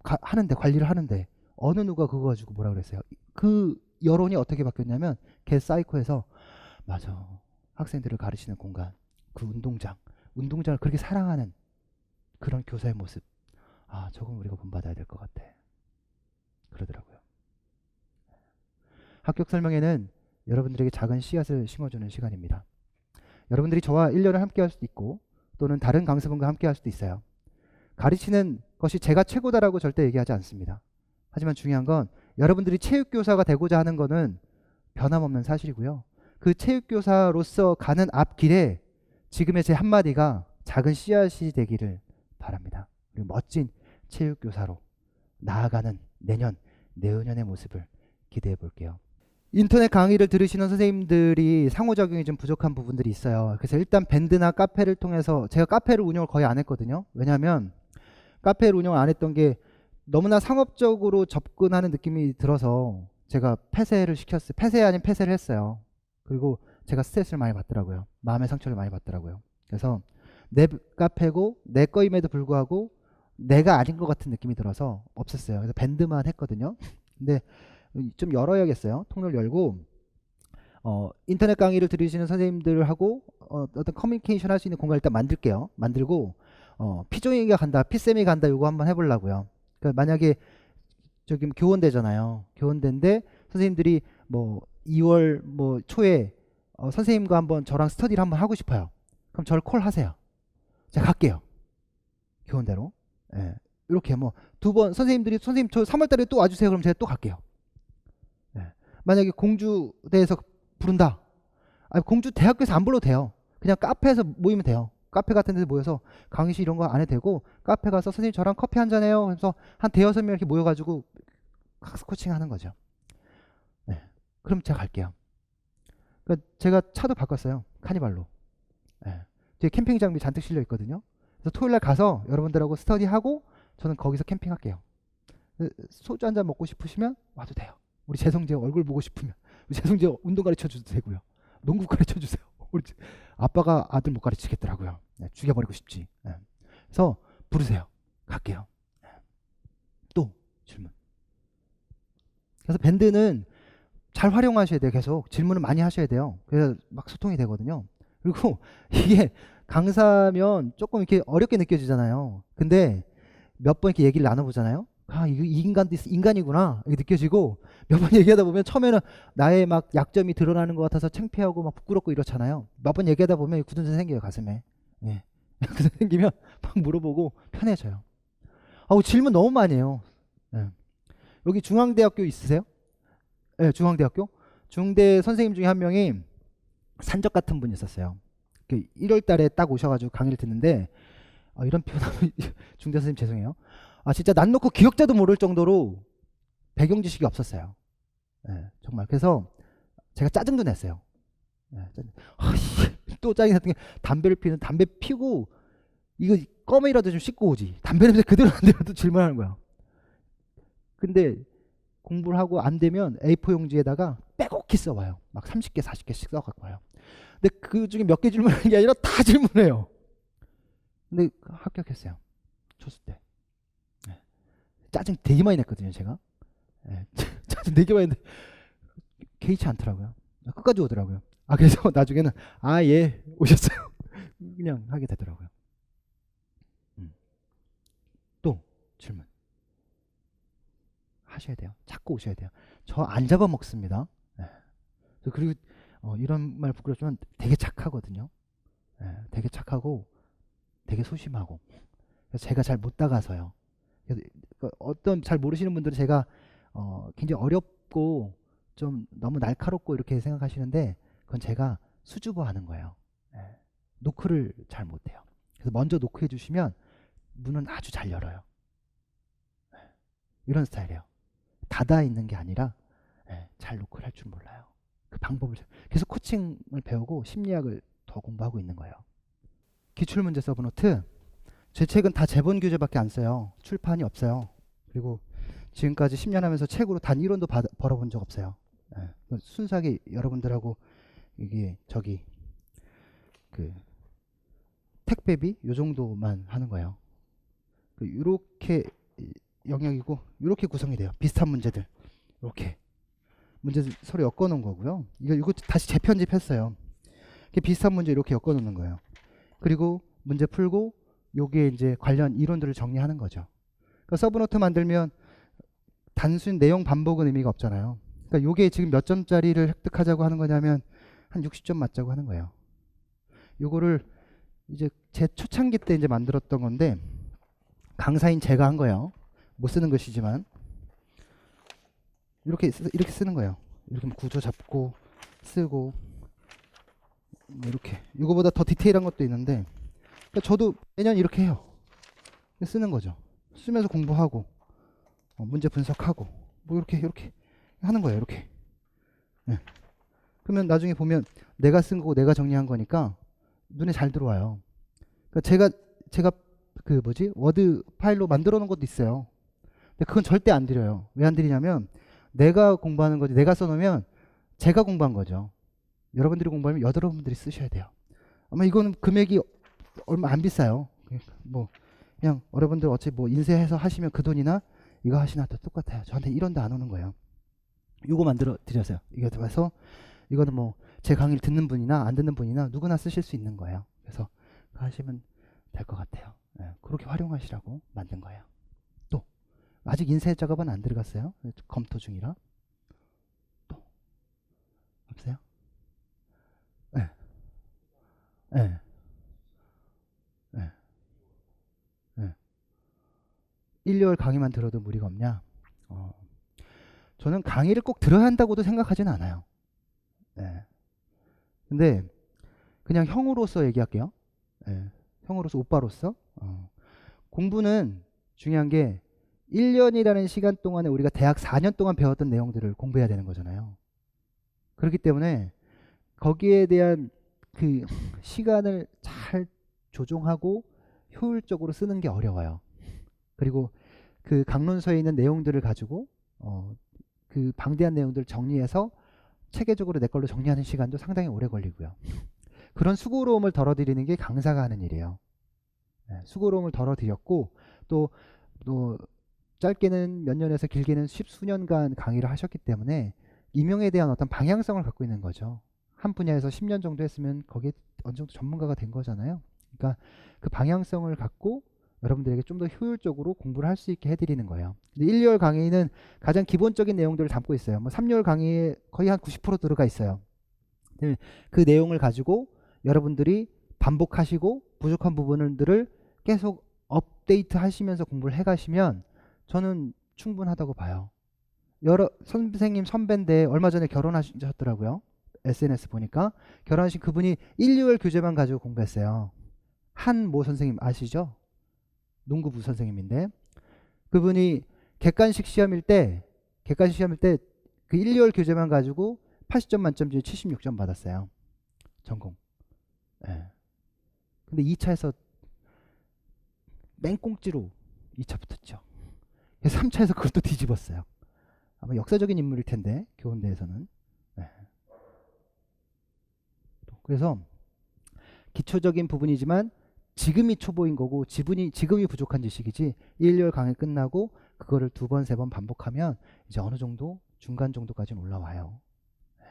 하는데, 관리를 하는데 어느 누가 그거 가지고 뭐라 그랬어요? 그 여론이 어떻게 바뀌었냐면 겟사이코에서 맞아, 학생들을 가르치는 공간, 그 운동장을 그렇게 사랑하는 그런 교사의 모습, 아 저건 우리가 본받아야 될 것 같아 그러더라고요. 합격 설명회는 여러분들에게 작은 씨앗을 심어주는 시간입니다. 여러분들이 저와 1년을 함께 할 수도 있고 또는 다른 강사분과 함께 할 수도 있어요. 가르치는 것이 제가 최고다라고 절대 얘기하지 않습니다. 하지만 중요한 건 여러분들이 체육교사가 되고자 하는 것은 변함없는 사실이고요. 그 체육교사로서 가는 앞길에 지금의 제 한마디가 작은 씨앗이 되기를 바랍니다. 그리고 멋진 체육교사로 나아가는 내년, 내후년의 모습을 기대해 볼게요. 인터넷 강의를 들으시는 선생님들이 상호작용이 좀 부족한 부분들이 있어요. 그래서 일단 밴드나 카페를 통해서, 제가 카페를 운영을 거의 안 했거든요. 왜냐하면 카페를 운영을 안 했던 게 너무나 상업적으로 접근하는 느낌이 들어서 제가 폐쇄를 시켰어요. 폐쇄 아닌 폐쇄를 했어요. 그리고 제가 스트레스를 많이 받더라고요. 마음의 상처를 많이 받더라고요. 그래서 내 카페고 내 거임에도 불구하고 내가 아닌 것 같은 느낌이 들어서 없앴어요. 그래서 밴드만 했거든요. 근데 좀 열어야겠어요. 통로를 열고 인터넷 강의를 들으시는 선생님들하고 어떤 커뮤니케이션 할 수 있는 공간을 일단 만들게요. 만들고 피조이가 간다, 피쌤이 간다, 이거 한번 해보려고요. 그러니까 만약에 저기 교원대잖아요. 교원대인데 선생님들이 뭐 2월 뭐 초에 선생님과 한번 저랑 스터디를 한번 하고 싶어요. 그럼 저를 콜하세요. 제가 갈게요. 교원대로. 예. 이렇게 뭐 두 번 선생님들이 선생님 저 3월달에 또 와주세요. 그럼 제가 또 갈게요. 예. 만약에 공주대에서 부른다. 아니, 공주 대학교에서 안 불러도 돼요. 그냥 카페에서 모이면 돼요. 카페 같은 데서 모여서 강의실 이런 거 안 해도 되고 카페 가서 선생님 저랑 커피 한잔 해요. 그래서 한 대여섯 명 이렇게 모여가지고 학습 코칭 하는 거죠. 네. 그럼 제가 갈게요. 그러니까 제가 차도 바꿨어요. 카니발로. 네. 뒤에 캠핑 장비 잔뜩 실려 있거든요. 그래서 토요일 날 가서 여러분들하고 스터디하고 저는 거기서 캠핑할게요. 소주 한잔 먹고 싶으시면 와도 돼요. 우리 재성재 얼굴 보고 싶으면 우리 재성재 운동 가르쳐 줘도 되고요. 농구 가르쳐 주세요. 우리 아빠가 아들 못 가르치겠더라고요. 네, 죽여버리고 싶지. 네. 그래서 부르세요. 갈게요. 네. 또 질문. 그래서 밴드는 잘 활용하셔야 돼요. 계속 질문을 많이 하셔야 돼요. 그래서 막 소통이 되거든요. 그리고 이게 강사면 조금 이렇게 어렵게 느껴지잖아요. 근데 몇 번 이렇게 얘기를 나눠보잖아요. 아, 이 인간도 인간이구나 이게 느껴지고 몇 번 얘기하다 보면 처음에는 나의 막 약점이 드러나는 것 같아서 창피하고 막 부끄럽고 이렇잖아요. 몇 번 얘기하다 보면 굳은살 생겨요, 가슴에. 예. 굳은살 생기면 막 물어보고 편해져요. 아우, 질문 너무 많이 해요. 예. 여기 중앙대학교 있으세요? 예, 중앙대학교. 중대 선생님 중에 한 명이 산적 같은 분이 있었어요. 그 1월 달에 딱 오셔가지고 강의를 듣는데 이런 표현하면 중대 선생님 죄송해요. 아, 진짜 난 놓고 기억자도 모를 정도로 배경 지식이 없었어요. 예, 정말. 그래서 제가 짜증도 냈어요. 예, 또 짜증 났던 게 담배 피고 이거 껌이라도 좀 씻고 오지. 담배 냄새 그대로 안 되면 질문하는 거야. 근데 공부를 하고 안 되면 A4 용지에다가 빼곡히 써와요. 막 30개, 40개씩 써갖고 와요. 근데 그 중에 몇 개 질문하는 게 아니라 다 질문해요. 근데 합격했어요. 초수 때. 네. 짜증 되게 많이 냈거든요, 제가. 네. 짜증 되게 많이 냈는데 개의치 않더라고요. 끝까지 오더라고요. 아, 그래서 나중에는 예, 오셨어요. 그냥 하게 되더라고요. 또 질문 하셔야 돼요. 자꾸 오셔야 돼요. 저 안 잡아먹습니다. 네. 그리고 이런 말 부끄럽지만 되게 착하거든요. 네. 되게 착하고 되게 소심하고 그래서 제가 잘 못 다가서요. 그래서 어떤 잘 모르시는 분들은 제가 굉장히 어렵고 좀 너무 날카롭고 이렇게 생각하시는데 그건 제가 수줍어하는 거예요. 네. 노크를 잘 못해요. 그래서 먼저 노크해 주시면 문은 아주 잘 열어요. 네. 이런 스타일이에요. 닫아 있는 게 아니라 잘 노크를 할 줄 몰라요. 그 방법을 계속 코칭을 배우고 심리학을 더 공부하고 있는 거예요. 기출문제 서브노트 제 책은 다 제본 교재밖에 안 써요. 출판이 없어요. 그리고 지금까지 10년 하면서 책으로 단 1원도 벌어본 적 없어요. 순수하게 여러분들하고 이게 그 택배비 요 정도만 하는 거예요. 이렇게 영역이고 이렇게 구성이 돼요. 비슷한 문제들 이렇게 문제들 서로 엮어 놓은 거고요. 이거 다시 재편집했어요. 이렇게 비슷한 문제 이렇게 엮어 놓는 거예요. 그리고 문제 풀고 요게 이제 관련 이론들을 정리하는 거죠. 그러니까 서브노트 만들면 단순 내용 반복은 의미가 없잖아요. 그러니까 요게 지금 몇 점짜리를 획득하자고 하는 거냐면 한 60점 맞자고 하는 거예요. 요거를 이제 제 초창기 때 이제 만들었던 건데 강사인 제가 한 거예요. 못 쓰는 글씨지만 이렇게 쓰는 거예요. 이렇게 구조 잡고 쓰고 뭐 이렇게 이거보다 더 디테일한 것도 있는데 그러니까 저도 매년 이렇게 해요. 쓰는 거죠. 쓰면서 공부하고 문제 분석하고 뭐 이렇게 하는 거예요. 이렇게. 네. 그러면 나중에 보면 내가 쓴 거고 내가 정리한 거니까 눈에 잘 들어와요. 그러니까 제가 그 뭐지 워드 파일로 만들어 놓은 것도 있어요. 근데 그건 절대 안 드려요. 왜 안 드리냐면 내가 공부하는 거지 내가 써놓으면 제가 공부한 거죠. 여러분들이 공부하면 여러분들이 쓰셔야 돼요. 아마 이거는 금액이 얼마 안 비싸요. 뭐 그냥 여러분들 어차피 뭐 인쇄해서 하시면 그 돈이나 이거 하시나 다 똑같아요. 저한테 1원도 안 오는 거예요. 이거 만들어 드렸어요. 이거 들어서 이거는 뭐 제 강의를 듣는 분이나 안 듣는 분이나 누구나 쓰실 수 있는 거예요. 그래서 하시면 될 것 같아요. 네, 그렇게 활용하시라고 만든 거예요. 또 아직 인쇄 작업은 안 들어갔어요. 검토 중이라. 또 없어요? 네. 네. 네. 네. 1, 2월 강의만 들어도 무리가 없냐? 저는 강의를 꼭 들어야 한다고도 생각하지는 않아요. 네. 근데 그냥 형으로서 얘기할게요. 네. 형으로서 오빠로서 공부는 중요한 게 1년이라는 시간 동안에 우리가 대학 4년 동안 배웠던 내용들을 공부해야 되는 거잖아요. 그렇기 때문에 거기에 대한 그 시간을 잘 조정하고 효율적으로 쓰는 게 어려워요. 그리고 그 강론서에 있는 내용들을 가지고 그 방대한 내용들을 정리해서 체계적으로 내 걸로 정리하는 시간도 상당히 오래 걸리고요. 그런 수고로움을 덜어드리는 게 강사가 하는 일이에요. 네, 수고로움을 덜어드렸고 또 짧게는 몇 년에서 길게는 십수년간 강의를 하셨기 때문에 임용에 대한 어떤 방향성을 갖고 있는 거죠. 한 분야에서 10년 정도 했으면 거기에 어느 정도 전문가가 된 거잖아요. 그러니까 그 방향성을 갖고 여러분들에게 좀 더 효율적으로 공부를 할 수 있게 해드리는 거예요. 근데 1, 2월 강의는 가장 기본적인 내용들을 담고 있어요. 뭐 3, 6월 강의에 거의 한 90% 들어가 있어요. 그 내용을 가지고 여러분들이 반복하시고 부족한 부분들을 계속 업데이트 하시면서 공부를 해가시면 저는 충분하다고 봐요. 여러 선생님 선배인데 얼마 전에 결혼하셨더라고요. SNS 보니까 결혼하신 그분이 1, 2월 교재만 가지고 공부했어요. 한모 선생님 아시죠? 농구부 선생님인데 그분이 객관식 시험일 때 그 1, 2월 교재만 가지고 80점 만점 중에 76점 받았어요. 전공. 예. 근데 2차에서 맹꽁찌로 2차 붙었죠. 3차에서 그것도 뒤집었어요. 아마 역사적인 인물일 텐데 교원대에서는. 네. 그래서 기초적인 부분이지만 지금이 초보인 거고 지금이 부족한 지식이지 1, 2월 강의 끝나고 그거를 2번, 3번 반복하면 이제 어느 정도 중간 정도까지는 올라와요. 네.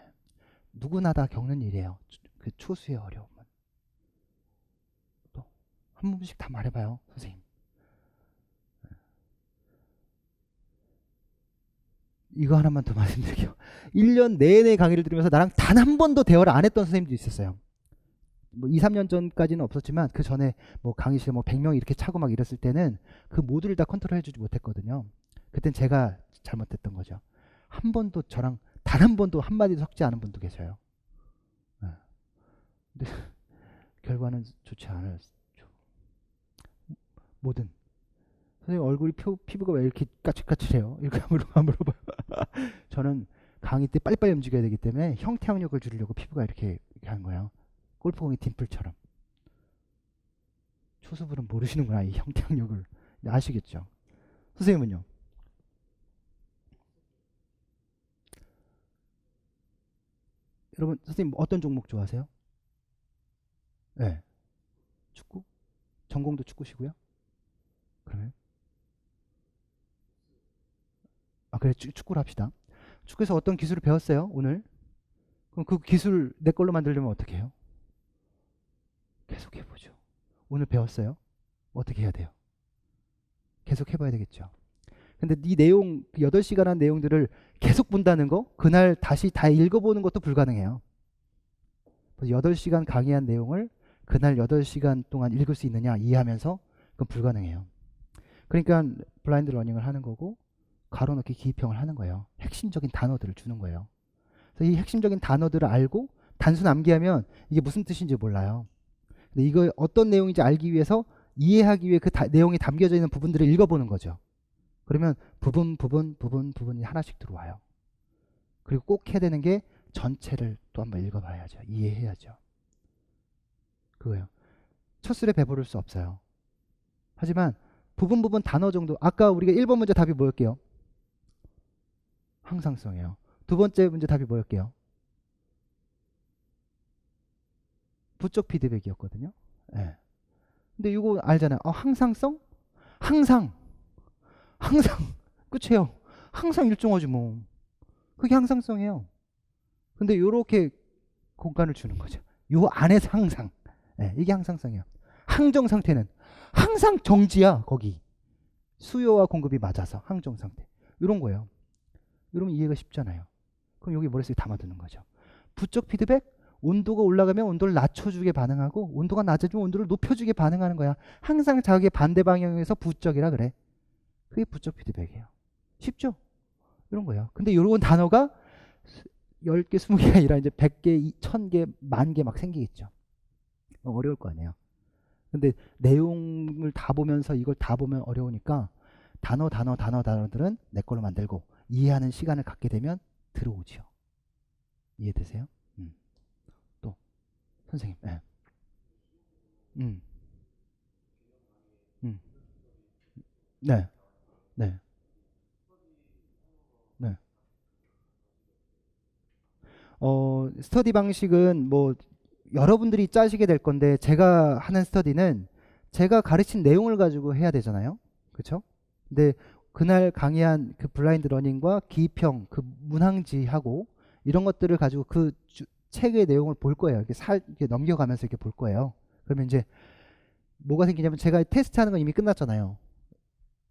누구나 다 겪는 일이에요. 그 초수의 어려움은. 또 한 번씩 다 말해봐요, 선생님. 이거 하나만 더 말씀드릴게요. 1년 내내 강의를 들으면서 나랑 단 한 번도 대화를 안 했던 선생님도 있었어요. 뭐 2, 3년 전까지는 없었지만 그 전에 뭐 강의실에 뭐 100명 이렇게 차고 막 이랬을 때는 그 모두를 다 컨트롤 해주지 못했거든요. 그땐 제가 잘못했던 거죠. 한 번도 저랑 단 한 번도 한마디도 섞지 않은 분도 계셔요. 네. 근데 결과는 좋지 않았죠. 뭐든. 선생님 얼굴이 피부가 왜 이렇게 까칠까칠해요? 이렇게 안 물어봐요. 저는 강의 때 빨리빨리 움직여야 되기 때문에 형태항력을 줄이려고 피부가 이렇게 한 거예요. 골프공의 딤플처럼. 초수분은 모르시는구나, 이 형태항력을. 아시겠죠? 선생님은요? 여러분, 선생님 어떤 종목 좋아하세요? 네. 축구? 전공도 축구시고요? 그러면 그래, 축구를 합시다. 축구에서 어떤 기술을 배웠어요, 오늘? 그럼 그 기술 내 걸로 만들려면 어떻게 해요? 계속 해보죠. 오늘 배웠어요? 어떻게 해야 돼요? 계속 해봐야 되겠죠. 근데 이 내용, 8시간 한 내용들을 계속 본다는 거, 그날 다시 다 읽어보는 것도 불가능해요. 8시간 강의한 내용을 그날 8시간 동안 읽을 수 있느냐 이해하면서 그건 불가능해요. 그러니까 블라인드 러닝을 하는 거고 가로넣기 기입형을 하는 거예요. 핵심적인 단어들을 주는 거예요. 그래서 이 핵심적인 단어들을 알고 단순 암기하면 이게 무슨 뜻인지 몰라요. 근데 이거 어떤 내용인지 알기 위해서 이해하기 위해 그 내용이 담겨져 있는 부분들을 읽어보는 거죠. 그러면 부분이 하나씩 들어와요. 그리고 꼭 해야 되는 게 전체를 또 한번 읽어봐야죠. 이해해야죠. 그거예요. 첫술에 배부를 수 없어요. 하지만 부분 단어 정도, 아까 우리가 1번 문제 답이 뭐였게요? 항상성이에요. 두 번째 문제 답이 뭐였게요? 부적 피드백이었거든요. 네. 근데 이거 알잖아요. 항상성? 항상 끝이에요. 항상 일정하지 뭐. 그게 항상성이에요. 근데 요렇게 공간을 주는 거죠. 요 안에서 항상. 네, 이게 항상성이에요. 항정 상태는 항상 정지야. 거기 수요와 공급이 맞아서 항정 상태. 이런 거예요. 이러면 이해가 쉽잖아요. 그럼 여기 머릿속에 담아두는 거죠. 부적 피드백, 온도가 올라가면 온도를 낮춰주게 반응하고 온도가 낮아지면 온도를 높여주게 반응하는 거야. 항상 자극의 반대 방향에서 부적이라 그래. 그게 부적 피드백이에요. 쉽죠? 이런 거예요. 근데 이런 단어가 10개, 20개가 아니라 이제 100개, 1000개, 10,000개 막 생기겠죠. 어려울 거 아니에요. 근데 내용을 다 보면서 이걸 다 보면 어려우니까 단어들은 내 걸로 만들고 이해하는 시간을 갖게 되면 들어오죠. 이해되세요? 또 선생님. 네. 네. 네. 네. 스터디 방식은 뭐 여러분들이 짜시게 될 건데 제가 하는 스터디는 제가 가르친 내용을 가지고 해야 되잖아요. 그렇죠? 근데 그날 강의한 그 블라인드 러닝과 기입형 그 문항지하고 이런 것들을 가지고 그 책의 내용을 볼 거예요. 이렇게 넘겨가면서 이렇게 볼 거예요. 그러면 이제 뭐가 생기냐면 제가 테스트하는 건 이미 끝났잖아요.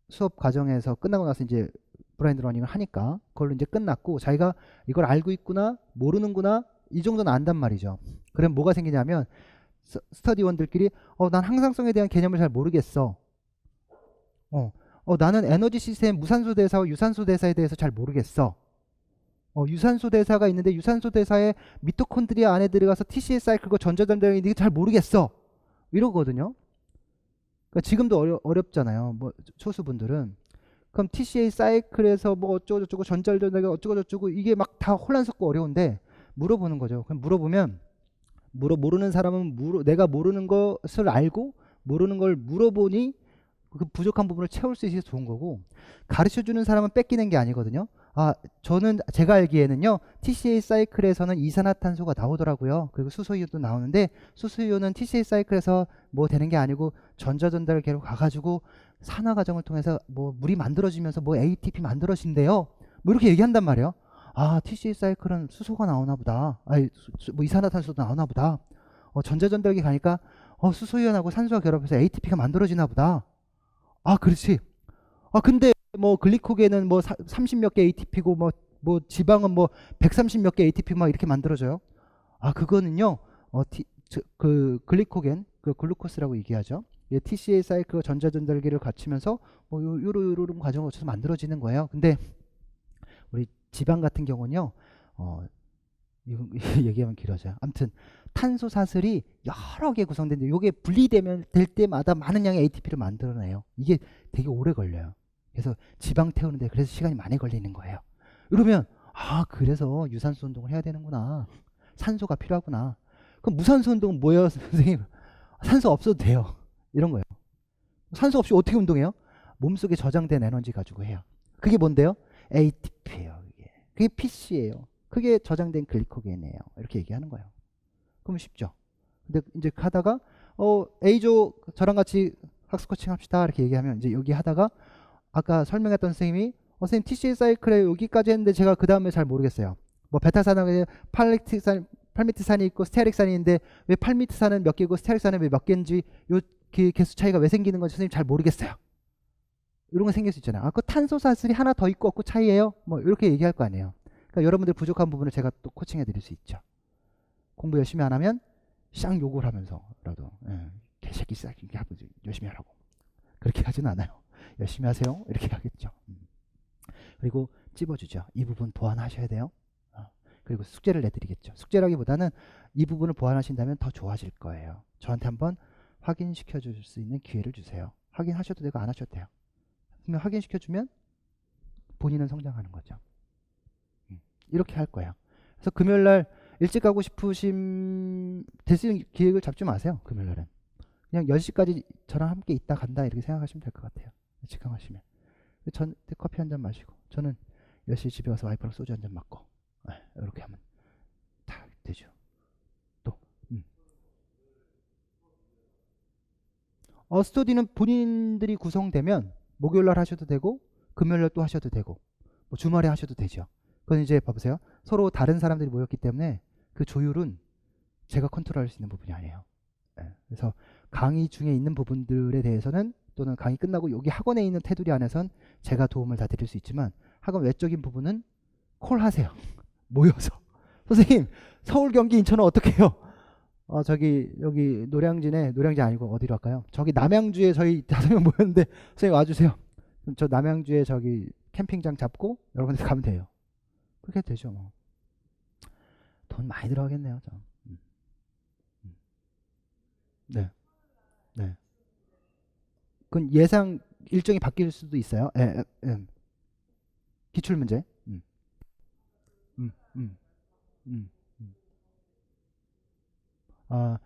수업 과정에서 끝나고 나서 이제 블라인드 러닝을 하니까 그걸로 이제 끝났고 자기가 이걸 알고 있구나 모르는구나 이 정도는 안단 말이죠. 그럼 뭐가 생기냐면 스터디원들끼리 난 항상성에 대한 개념을 잘 모르겠어. 나는 에너지 시스템 무산소 대사와 유산소 대사에 대해서 잘 모르겠어. 유산소 대사가 있는데 유산소 대사에 미토콘드리아 안에 들어가서 TCA 사이클과 전자전달이 있는데 잘 모르겠어. 이러거든요. 그러니까 지금도 어렵잖아요. 뭐 초수분들은. 그럼 TCA 사이클에서 뭐 어쩌고저쩌고 전자전달이 어쩌고저쩌고 이게 막 다 혼란스럽고 어려운데 물어보는 거죠. 그럼 물어보면 모르는 사람은 내가 모르는 것을 알고 모르는 걸 물어보니 그 부족한 부분을 채울 수 있어서 좋은 거고 가르쳐주는 사람은 뺏기는 게 아니거든요. 제가 알기에는요 TCA 사이클에서는 이산화탄소가 나오더라고요. 그리고 수소이온도 나오는데 수소이온은 TCA 사이클에서 뭐 되는 게 아니고 전자전달을 계속 가가지고 산화 과정을 통해서 뭐 물이 만들어지면서 뭐 ATP 만들어진대요. 뭐 이렇게 얘기한단 말이에요. TCA 사이클은 수소가 나오나 보다. 뭐 이산화탄소도 나오나 보다. 전자전달기 가니까 수소이온하고 산소가 결합해서 ATP가 만들어지나 보다. 그렇지. 근데 뭐 글리코겐은 뭐 30몇 개 ATP고 뭐 지방은 뭐 130 몇 개 ATP 막 이렇게 만들어져요. 그거는요. 그 글리코겐, 그 글루코스라고 얘기하죠. TCA 사이클과 전자전달기를 갖추면서 뭐 요런 과정을 거쳐서 만들어지는 거예요. 근데 우리 지방 같은 경우는요. 이거 얘기하면 길어져요. 아무튼 탄소 사슬이 여러 개 구성되는데 이게 분리되면 될 때마다 많은 양의 ATP를 만들어내요. 이게 되게 오래 걸려요. 그래서 지방 태우는데 그래서 시간이 많이 걸리는 거예요. 이러면 그래서 유산소 운동을 해야 되는구나. 산소가 필요하구나. 그럼 무산소 운동은 뭐예요, 선생님? 산소 없어도 돼요. 이런 거예요. 산소 없이 어떻게 운동해요? 몸속에 저장된 에너지 가지고 해요. 그게 뭔데요? ATP예요. 그게 PC예요. 그게 저장된 글리코겐이에요. 이렇게 얘기하는 거예요. 그러면 쉽죠. 근데 이제 하다가 A조 저랑 같이 학습 코칭 합시다 이렇게 얘기하면 이제 여기 하다가 아까 설명했던 선생님이 선생님 TCA 사이클에 여기까지 했는데 제가 그 다음에 잘 모르겠어요. 뭐 베타산하고 팔미트산이 있고 스테아릭산이 있는데 왜 팔미트산은 몇 개고 스테아릭산은 왜 몇 개인지 요 개수 차이가 왜 생기는 건지 선생님 잘 모르겠어요. 이런 거 생길 수 있잖아요. 아, 그 탄소사슬이 하나 더 있고 없고 차이예요? 뭐 이렇게 얘기할 거 아니에요. 그러니까 여러분들 부족한 부분을 제가 또 코칭해 드릴 수 있죠. 공부 열심히 안 하면 쌍 욕을 하면서라도 개새끼 싹 열심히 하라고. 그렇게 하지는 않아요. 열심히 하세요. 이렇게 하겠죠. 그리고 찝어주죠. 이 부분 보완하셔야 돼요. 그리고 숙제를 내드리겠죠. 숙제라기보다는 이 부분을 보완하신다면 더 좋아질 거예요. 저한테 한번 확인시켜 줄 수 있는 기회를 주세요. 확인하셔도 되고 안 하셔도 돼요. 그러면 확인시켜주면 본인은 성장하는 거죠. 이렇게 할 거예요. 그래서 금요일날 일찍 가고 싶으신 대신 기획을 잡지 마세요. 금요일날은 그냥 10시까지 저랑 함께 있다 간다 이렇게 생각하시면 될 것 같아요. 일찍 가시면 전 커피 한 잔 마시고 저는 10시 집에 와서 와이프랑 소주 한 잔 맞고 이렇게 하면 다 되죠. 또 스터디는 본인들이 구성되면 목요일날 하셔도 되고 금요일날 또 하셔도 되고 뭐 주말에 하셔도 되죠. 그건 이제 봐보세요. 서로 다른 사람들이 모였기 때문에 그 조율은 제가 컨트롤할 수 있는 부분이 아니에요. 그래서 강의 중에 있는 부분들에 대해서는 또는 강의 끝나고 여기 학원에 있는 테두리 안에선 제가 도움을 다 드릴 수 있지만 학원 외적인 부분은 콜하세요. 모여서 선생님 서울 경기 인천은 어떻게 해요? 저기 여기 노량진 아니고 어디로 할까요? 저기 남양주에 저희 5명 모였는데 선생님 와주세요. 그럼 저 남양주에 저기 캠핑장 잡고 여러분들 가면 돼요. 그렇게 되죠. 뭐. 돈 많이 들어가겠네요. 저. 네. 네. 그건 예상 일정이 바뀔 수도 있어요. 기출 문제. 음, 음, 음, 음. 아,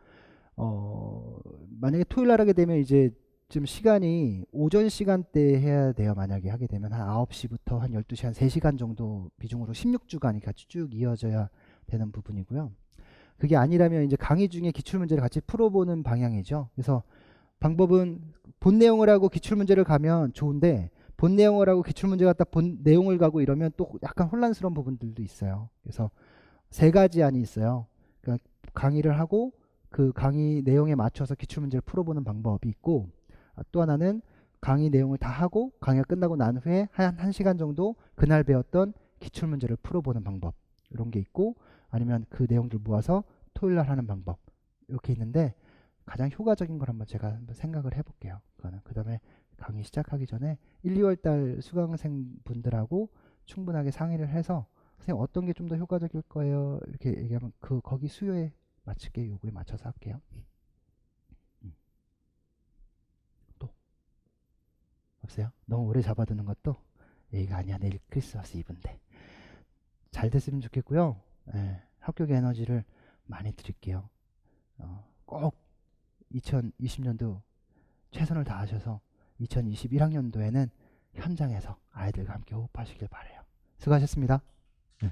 만약에 토요일 날 하게 되면 이제 좀 시간이 오전 시간대에 해야 돼요. 만약에 하게 되면 한 9시부터 한 12시 한 3시간 정도 비중으로 16주간이 같이 쭉 이어져야 되는 부분이고요. 그게 아니라면 이제 강의 중에 기출 문제를 같이 풀어보는 방향이죠. 그래서 방법은 본 내용을 하고 기출 문제를 가면 좋은데 본 내용을 하고 기출 문제 갖다 본 내용을 가고 이러면 또 약간 혼란스러운 부분들도 있어요. 그래서 3가지 안이 있어요. 그러니까 강의를 하고 그 강의 내용에 맞춰서 기출 문제를 풀어보는 방법이 있고 또 하나는 강의 내용을 다 하고 강의가 끝나고 난 후에 한 1시간 정도 그날 배웠던 기출 문제를 풀어보는 방법 이런 게 있고 아니면 그 내용들 모아서 토요일 날 하는 방법 이렇게 있는데 가장 효과적인 걸 한번 제가 한번 생각을 해볼게요. 그 다음에 강의 시작하기 전에 1, 2월 달 수강생 분들하고 충분하게 상의를 해서 선생님 어떤 게 좀 더 효과적일 거예요 이렇게 얘기하면 거기 수요에 맞출게 요구에 맞춰서 할게요. 또 없어요? 너무 오래 잡아두는 것도 얘기가 아니야. 내일 크리스마스 이브인데 잘 됐으면 좋겠고요. 합격의 에너지를 많이 드릴게요. 꼭 2020년도 최선을 다하셔서 2021학년도에는 현장에서 아이들과 함께 호흡하시길 바라요. 수고하셨습니다. 네.